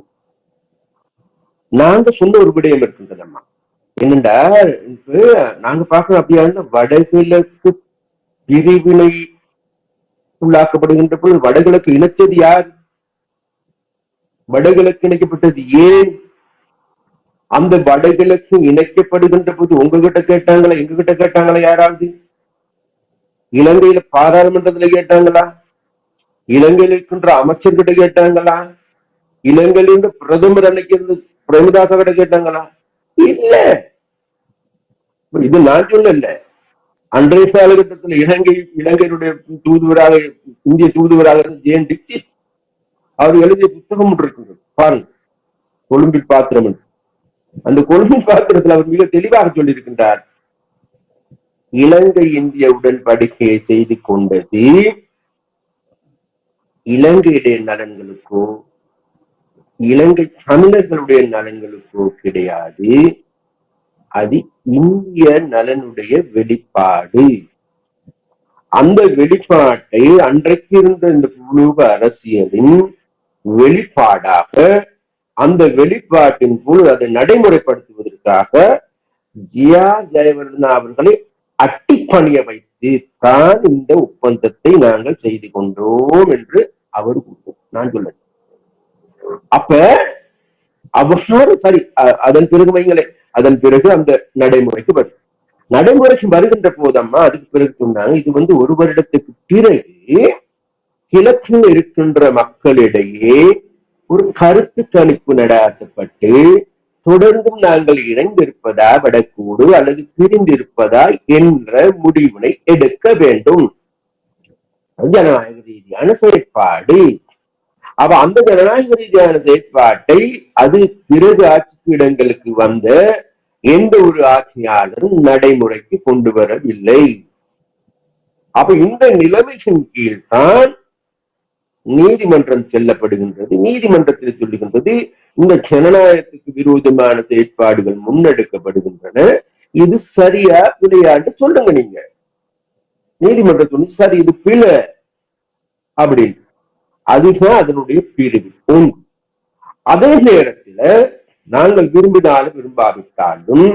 நாங்க சொன்ன ஒரு விடயம் இருக்கின்றதம்மா, என்னண்டா நாங்க பார்க்கணும் அப்படியா வடகிழக்கு பிரிவினை உள்ளாக்கப்படுகின்ற பொழுது வடகிழக்கு இணைத்தது யார்? வடகிழக்கு இணைக்கப்பட்டது ஏன்? அந்த வடகிழக்கு இணைக்கப்படுகின்ற போது உங்ககிட்ட கேட்டாங்களா, எங்ககிட்ட கேட்டாங்களா? யாராவது இலங்கையில பாராளுமன்றத்துல கேட்டாங்களா? இலங்கையில் இருக்கின்ற அமைச்சர்கிட்ட கேட்டாங்களா? இலங்கையில இருந்து பிரதமர் அன்னைக்கு இருந்து பிரேமதாச கிட்ட கேட்டாங்களா? இல்ல. இது நான் சொல்லல, அன்றைய காலகட்டத்தில் இலங்கையினுடைய தூதுவராக, இந்திய தூதுவராக ஜேன் டிக்சிட் அவர் எழுதிய புத்தகம் இருக்கு பாருங்க, கொழும்பில் பாத்திரம். அந்த கொழும்பில் பாத்திரத்தில் அவர் மிக தெளிவாக சொல்லியிருக்கின்றார், இலங்கை இந்திய உடன்படிக்கையை செய்து கொண்டது இலங்கையுடைய நலன்களுக்கோ இலங்கை தமிழர்களுடைய நலன்களுக்கோ கிடையாது, அது இந்திய நலனுடைய வெளிப்பாடு. அந்த வெளிப்பாட்டை அன்றைக்கு இருந்த இந்த புலூக அரசியலின் வெளிப்பாடாக, அந்த வெளிப்பாட்டின் போது அதை நடைமுறைப்படுத்துவதற்காக ஜியா ஜெயவர்தனா அவர்களை அட்டிப்பணிய வைத்து தான் இந்த ஒப்பந்தத்தை நாங்கள் செய்து கொண்டோம் என்று அவர் நான் சொல்ல. அப்ப அவர் சரி, அதன் பிறகு வைங்களே, அதன் பிறகு அந்த நடைமுறைக்கு வரும். நடைமுறைக்கு வருகின்ற போதம்மா அதுக்கு பிறகு சொன்னாங்க, இது 1 வருடத்துக்கு பிறகு கிழக்கில் இருக்கின்ற மக்களிடையே ஒரு கருத்து கணிப்பு நடாத்தப்பட்டு தொடர்ந்தும் நாங்கள் இணைந்திருப்பதா வடக்கூடு அல்லது பிரிந்திருப்பதா என்ற முடிவினை எடுக்க வேண்டும். ஜனநாயக ரீதியான செயற்பாடு. அப்ப அந்த ஜனநாயக ரீதியான செயற்பாட்டை அது பிறகு ஆட்சி இடங்களுக்கு வந்த எந்த ஒரு ஆட்சியாளரும் நடைமுறைக்கு கொண்டு வரவில்லை. அப்ப இந்த நிலைமையின் கீழ்தான் நீதிமன்றம் செல்லப்படுகின்றது. நீதிமன்றத்தில் சொல்லுகின்றது, இந்த ஜனநாயகத்துக்கு விரோதமான செயற்பாடுகள் முன்னெடுக்கப்படுகின்றன, இது சரியா பிழையாண்டு சொல்லுங்க. நீங்க நீதிமன்றத்தில் சரி இது பிழை அப்படின்னு, அதுதான் அதனுடைய பிரிவு ஒன்று. அதே நேரத்தில் நாங்கள் விரும்பினாலும் விரும்பாவிட்டாலும்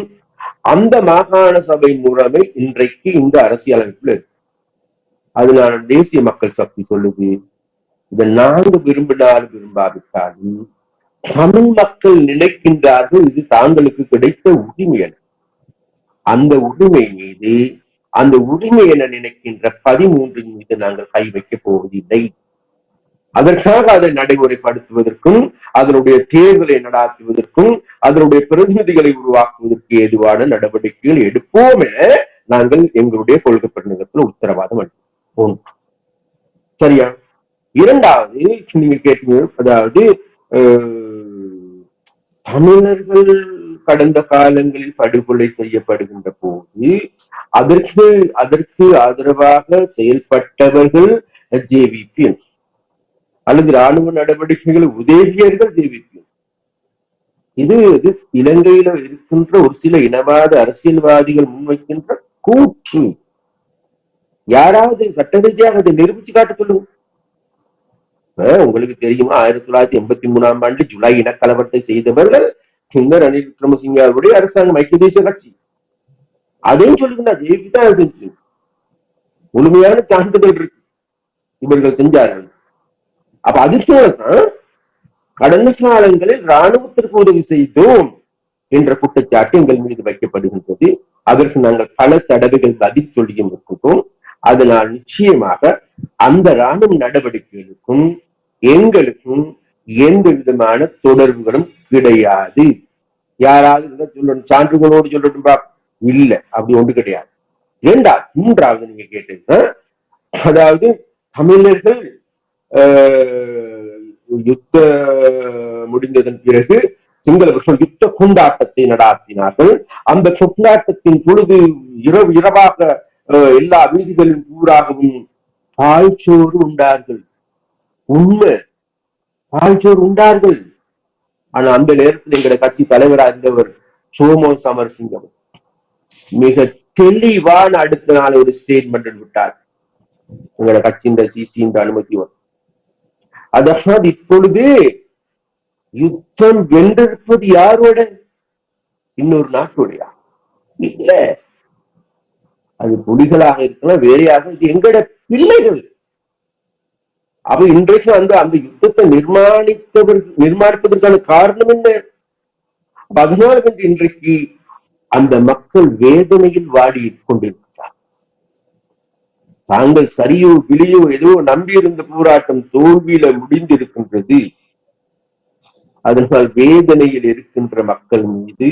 அந்த மாகாண சபை முறைமை இன்றைக்கு இந்த அரசியலமைப்பில் இருக்கு. அதனால தேசிய மக்கள் சக்தி சொல்லுது, இதை நாங்க விரும்பினாலும் விரும்பாவிட்டாலும் தமிழ் மக்கள் நினைக்கின்றார்கள் இது தாங்களுக்கு கிடைத்த உரிமை என. அந்த உரிமை மீது, அந்த உரிமை என நினைக்கின்ற 13 மீது நாங்கள் கை வைக்கப் போவதில்லை. அதற்காக அதை நடைமுறைப்படுத்துவதற்கும் அதனுடைய தேர்தலை நடாத்துவதற்கும் அதனுடைய பிரதிநிதிகளை உருவாக்குவதற்கு ஏதுவான நடவடிக்கைகள் எடுப்போம் என நாங்கள் எங்களுடைய கொள்கை பிரகடனத்தில் உத்தரவாதம் அளிப்போம். சரியா? இரண்டாவது நீங்க கேட்டீங்க, அதாவது தமிழர்கள் கடந்த காலங்களில் படுகொலை செய்யப்படுகின்ற போது அதற்கு ஆதரவாக செயல்பட்டவர்கள் ஜேவிபி அல்லது ராணுவ நடவடிக்கைகள் உதவியர்கள் ஜேவிபி. இது இலங்கையில இருக்கின்ற ஒரு சில இனவாத அரசியல்வாதிகள் முன்வைக்கின்ற கூற்று. யாராவது சட்ட ரீதியாக அதை நிரூபிச்சு காட்ட சொல்லுங்க. உங்களுக்கு தெரியுமா, 1983 ஜூலை இனக்கலவரத்தை செய்தவர்கள் பின்னர் ரணில் விக்ரமசிங்கவுடைய அரசாங்கம், ஐக்கிய தேசிய கட்சி. அதையும் சொல்லுங்க, ஜேபி தான் செஞ்சு முழுமையான சான்றிதழ் இருக்கு இவர்கள் செஞ்சார்கள். அப்ப அதுதான் கடந்த காலங்களில் இராணுவத்திற்கு உதவி செய்தோம் என்ற குற்றச்சாட்டு எங்கள் மீது வைக்கப்படுகின்றது. அதற்கு நாங்கள் பல தடவைகள் பதில் சொல்லியும் இருக்கின்றோம். அதனால் நிச்சயமாக அந்த இராணுவ நடவடிக்கைகளுக்கும் எங்களுக்கும் எந்த விதமான தொடர்புகளும் கிடையாது. யாராவது சொல்லணும், சான்றுகளோடு சொல்லணும்பா, இல்ல, அப்படி ஒன்று கிடையாது. மூன்றாவது நீங்க கேட்டீங்க, அதாவது தமிழர்கள் யுத்த முடிந்ததன் பிறகு சிங்களவர்கள் யுத்த கொண்டாட்டத்தை நடாத்தினார்கள். அந்த கொண்டாட்டத்தின் பொழுது இரவாக எல்லா வீதிகளின் ஊராகவும் பாய்ச்சோறு உண்டார்கள். உண்மை, பாய்ச்சோறு உண்டார்கள். ஆனா அந்த நேரத்தில் எங்களை கட்சி தலைவராக இருந்தவர் சோமோ சமரசிங்கம் மிக தெளிவான அடுத்த நாள் ஒரு ஸ்டேட்மெண்ட் விட்டார். எங்களோட கட்சியின் சிசியின் அனுமதி வரும். அதாவது இப்பொழுது யுத்தம் வென்றிருப்பது யாரோட? இன்னொரு நாட்டோடையா? இல்ல, அது புலிகளாக இருக்கலாம், வேறையாக. இது எங்கட பிள்ளைகள். அப்ப இன்றைக்கு அந்த யுத்தத்தை நிர்மாணிப்பதற்கான காரணம் என்ன? அதனால இன்றைக்கு அந்த மக்கள் வேதனையில் வாடி கொண்டிருக்கிறார். தாங்கள் சரியோ விலையோ ஏதோ நம்பியிருந்த போராட்டம் தோல்வியில முடிந்திருக்கின்றது. அதனால் வேதனையில் இருக்கின்ற மக்கள் மீது,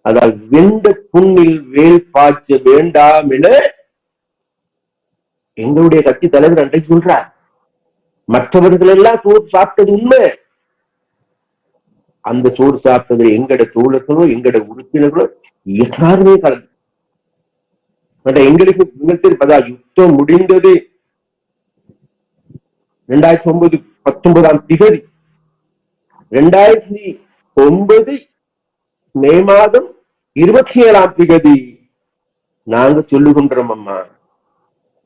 அதால் வெந்த புண்ணில் வேல் பாய்ச்ச வேண்டாம் என எங்களுடைய கட்சி தலைவர் அன்றைக்கு சொல்றார். மற்றவர்கள் எல்லாம் சோறு சாப்பிட்டது உண்மை. அந்த சோறு சாப்பிட்டது எங்கட தோழர்களோ எங்கட உறுப்பினர்களோ எல்லாருமே கலந்து. எங்களுக்கு யுத்தம் முடிந்தது 2019 2009 மே மாதம் 27 நாங்க சொல்லுகின்றோம், அம்மா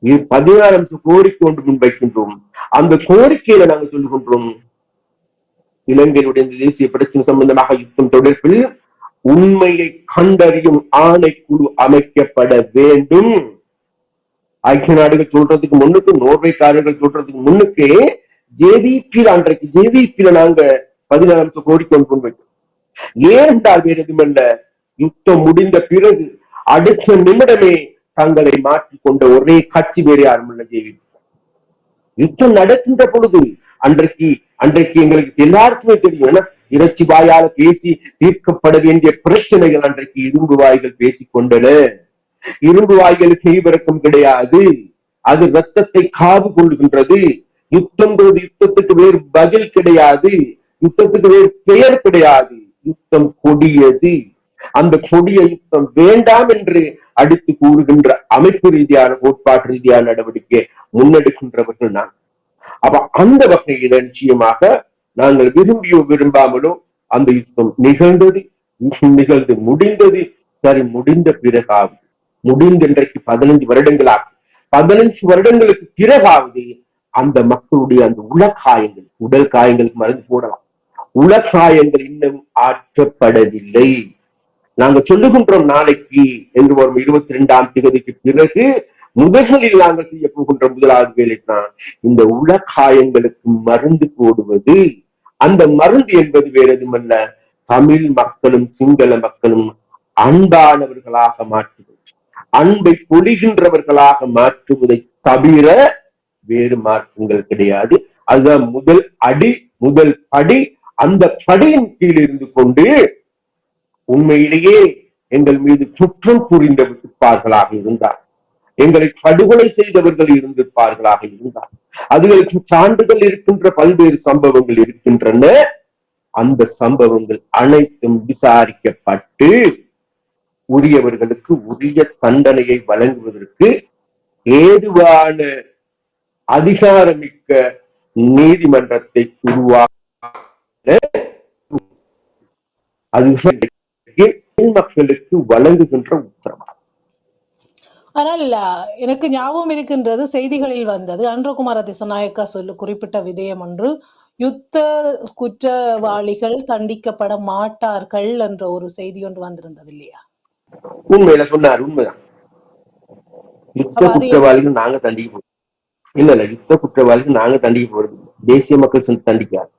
16 அம்ச கோரிக்கை ஒன்று முன்வைக்கின்றோம். அந்த கோரிக்கையில நாங்க சொல்லுகின்றோம், இலங்கையுடைய தேசிய பிரச்சனை சம்பந்தமாக யுத்தம் தொடர்பில் உண்மையை கண்டறியும் ஆணைக்குழு அமைக்கப்பட வேண்டும். ஐக்கிய நாடுகள் சொல்றதுக்கு முன்னுக்கு, நோர்வேக்காரர்கள் சொல்றதுக்கு முன்னுக்கு ஜேவிபியில நாங்க 16 அம்ச கோரிக்கை ஒன்று முன்வைக்கிறோம். ஏனென்றால் வேறு எதுவுமல்ல, யுத்தம் முடிந்த பிறகு அடுத்த நிமிடமே தங்களை மாற்றிக்கொண்ட ஒரே கட்சி வேறு யாரும் இல்ல ஜேவிபி. யுத்தம் நடக்கின்ற பொழுது அன்றைக்கு எங்களுக்கு எல்லாருக்குமே தெரியும், இறைச்சி வாயால பேசி தீர்க்கப்பட வேண்டிய பிரச்சனைகள் அன்றைக்கு இரும்பு வாய்கள் பேசிக்கொண்டன. இரும்பு வாய்களுக்கு ஈவிரக்கம் கிடையாது. அது ரத்தத்தை காவு கொள்கின்றது. யுத்தத்துக்கு வேறு பதில் கிடையாது. யுத்தத்துக்கு வேறு பெயர் கிடையாது. யுத்தம் கொடியது. அந்த கொடிய யுத்தம் வேண்டாம் என்று அடித்து கூறுகின்ற அமைப்பு ரீதியான, கோட்பாட்டு ரீதியான நடவடிக்கை முன்னெடுக்கின்றவர்கள் நான். அப்ப அந்த வகையில நிச்சயமாக நாங்கள் விரும்பியோ விரும்பாமலோ அந்த யுத்தம் நிகழ்ந்து முடிந்தது. சரி, முடிந்த பிறகாவது, முடிந்த இன்றைக்கு 15 வருடங்களாகும். 15 வருடங்களுக்கு பிறகாவது அந்த மக்களுடைய அந்த உலகாயங்கள், உடல் காயங்களுக்கு மருந்து போடலாம், உலகாயங்கள் இன்னும் ஆற்றப்படவில்லை. நாங்க சொல்லுகின்றோம், நாளைக்கு என்று வரும் 22ஆம் தேதிக்கு பிறகு முதலில் நாங்கள் செய்ய போகின்ற முதலாவது வேலை தான் இந்த உலகாயங்களுக்கு மருந்து போடுவது. அந்த மருந்து என்பது வேறு எதுவுமல்ல, தமிழ் மக்களும் சிங்கள மக்களும் அன்பானவர்களாக மாற்றுவது, அன்பை பொழிகின்றவர்களாக மாற்றுவதை தவிர வேறு மாற்றங்கள் கிடையாது. அதுதான் முதல் படி. அந்த படியின் கீழ் இருந்து கொண்டு உண்மையிலேயே எங்கள் மீது குற்றம் புரிந்திருப்பார்களாக இருந்தார், எங்களை படுகொலை செய்தவர்கள் இருந்திருப்பார்களாக இருந்தார், அதுகளுக்கு சான்றுகள் இருக்கின்ற பல்வேறு சம்பவங்கள் இருக்கின்றன. அந்த சம்பவங்கள் அனைத்தும் விசாரிக்கப்பட்டு உரியவர்களுக்கு உரிய தண்டனையை வழங்குவதற்கு ஏதுவான அதிகாரமிக்க நீதிமன்றத்தை உருவாக்க மக்களுக்கு வழங்குகின்ற உத்தரவாதம். ஆனால் எனக்கு ஞாபகம் இருக்கின்றது, செய்திகளில் வந்தது, அன்றகுமார திசநாயக்கா குறிப்பிட்ட விடயம் ஒன்று, யுத்த குற்றவாளிகள் தண்டிக்கப்பட மாட்டார்கள் என்ற ஒரு செய்தி ஒன்று வந்திருந்தது இல்லையா? உண்மையில சொன்னார், உண்மைதான். யுத்த குற்றவாளிகள் நாங்க தண்டிக்க போறோம் இல்ல, யுத்த குற்றவாளிகள் நாங்க தண்டிக்க போறது தேசிய மக்கள் தண்டிக்காது.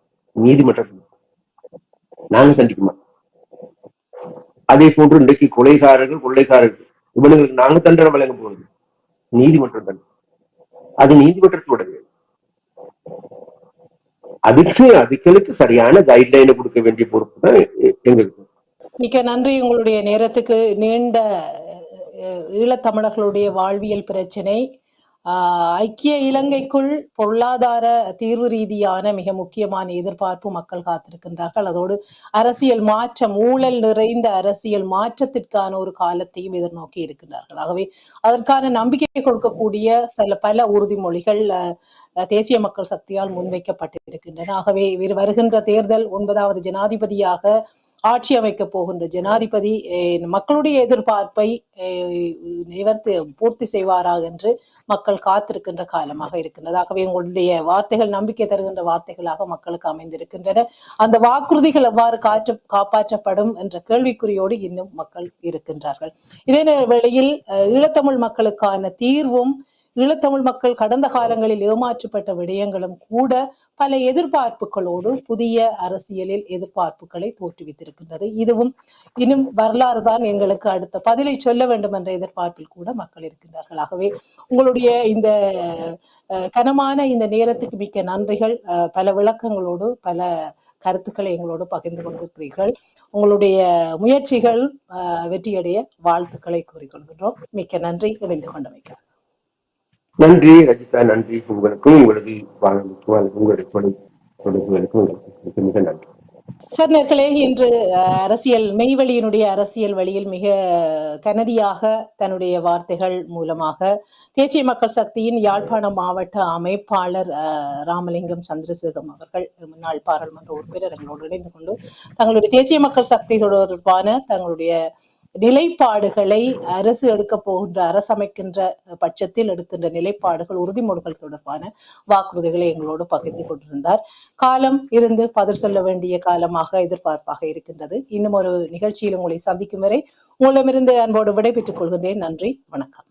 நீதிமன்றத்தில் நாங்க தண்டிக்க மாட்டோம். அதே போன்று இன்றைக்கு கொலைகாரர்கள் கொள்ளைக்காரர்கள் இவர்களுக்கு நாங்க தண்டனை வழங்க போவது நீதிமன்றம் தண்டனை. அது நீதிமன்றத்தோட அதுகளுக்கு சரியான கைட்லைனை கொடுக்க வேண்டிய பொறுப்பு தான் எங்களுக்கு. மிக்க நன்றி. உங்களுடைய நேரத்துக்கு. நீண்ட ஈழத்தமிழர்களுடைய வாழ்வியல் பிரச்சனை ஐக்கிய இலங்கைக்குள் பொருளாதார தீர்வு ரீதியான மிக முக்கியமான எதிர்பார்ப்பு மக்கள் காத்திருக்கின்றார்கள். அதோடு அரசியல் மாற்றம், ஊழல் நிறைந்த அரசியல் மாற்றத்திற்கான ஒரு காலத்தையும் எதிர்நோக்கி இருக்கின்றார்கள். ஆகவே அதற்கான நம்பிக்கை கொடுக்கக்கூடிய பல உறுதிமொழிகள் தேசிய மக்கள் சக்தியால் முன்வைக்கப்பட்டிருக்கின்றன. ஆகவே வருகின்ற தேர்தல் 9வது ஜனாதிபதியாக ஆட்சி அமைக்க போகின்ற ஜனாதிபதி மக்களுடைய எதிர்பார்ப்பை பூர்த்தி செய்வாராக என்று மக்கள் காத்திருக்கின்ற காலமாக இருக்கின்றது. ஆகவே உங்களுடைய வார்த்தைகள் நம்பிக்கை தருகின்ற வார்த்தைகளாக மக்களுக்கு அமைந்திருக்கின்றன. அந்த வாக்குறுதிகள் எவ்வாறு காப்பாற்றப்படும் என்ற கேள்விக்குறியோடு இன்னும் மக்கள் இருக்கின்றார்கள். இதே வேளையில் ஈழத்தமிழ் மக்களுக்கான தீர்வும் ஈழத்தமிழ் மக்கள் கடந்த காலங்களில் ஏமாற்றப்பட்ட விடயங்களும் கூட பல எதிர்பார்ப்புகளோடு புதிய அரசியலில் எதிர்பார்ப்புகளை தோற்றுவித்திருக்கின்றது. இதுவும் இன்னும் வரலாறு தான் எங்களுக்கு அடுத்த பதிலை சொல்ல வேண்டும் என்ற எதிர்பார்ப்பில் கூட மக்கள் இருக்கின்றார்கள். ஆகவே உங்களுடைய இந்த கனமான இந்த நேரத்துக்கு மிக்க நன்றிகள். பல விளக்கங்களோடு பல கருத்துக்களை எங்களோடு பகிர்ந்து கொண்டிருக்கிறீர்கள். உங்களுடைய முயற்சிகள் வெற்றியடைய வாழ்த்துக்களை கூறிக்கொள்கின்றோம். மிக்க நன்றி இணைந்து கொண்டமைக்க. நன்றி ரஜிதா, நன்றி உங்களுக்கும் உங்களது வாழ்வுக்கும் உங்களுடைய தொழில்களுக்கும் மிக நன்றி. சார் நேர்களே, இன்று அரசியல் மெய்வழியினுடைய அரசியல் வழியில் மிக கனதியாக தன்னுடைய வார்த்தைகள் மூலமாக தேசிய மக்கள் சக்தியின் யாழ்ப்பாணம் மாவட்ட அமைப்பாளர் ராமலிங்கம் சந்திரசேகரம் அவர்கள், முன்னாள் பாராளுமன்ற உறுப்பினர், எங்களோடு இணைந்து கொண்டு தங்களுடைய தேசிய மக்கள் சக்தி தொடர்பான தங்களுடைய நிலைப்பாடுகளை அரசு எடுக்க போகின்ற அரசமைக்கின்ற பட்சத்தில் எடுக்கின்ற நிலைப்பாடுகள் உறுதிமொழிகள் தொடர்பான வாக்குறுதிகளை எங்களோடு பகிர்ந்து கொண்டிருந்தார். காலம் இருந்து பதில் சொல்ல வேண்டிய காலமாக எதிர்பார்ப்பாக இருக்கின்றது. இன்னும் ஒரு நிகழ்ச்சியில் உங்களை சந்திக்கும் வரை உங்களிடமிருந்து அன்போடு விடைபெற்றுக் கொள்கின்றேன். நன்றி, வணக்கம்.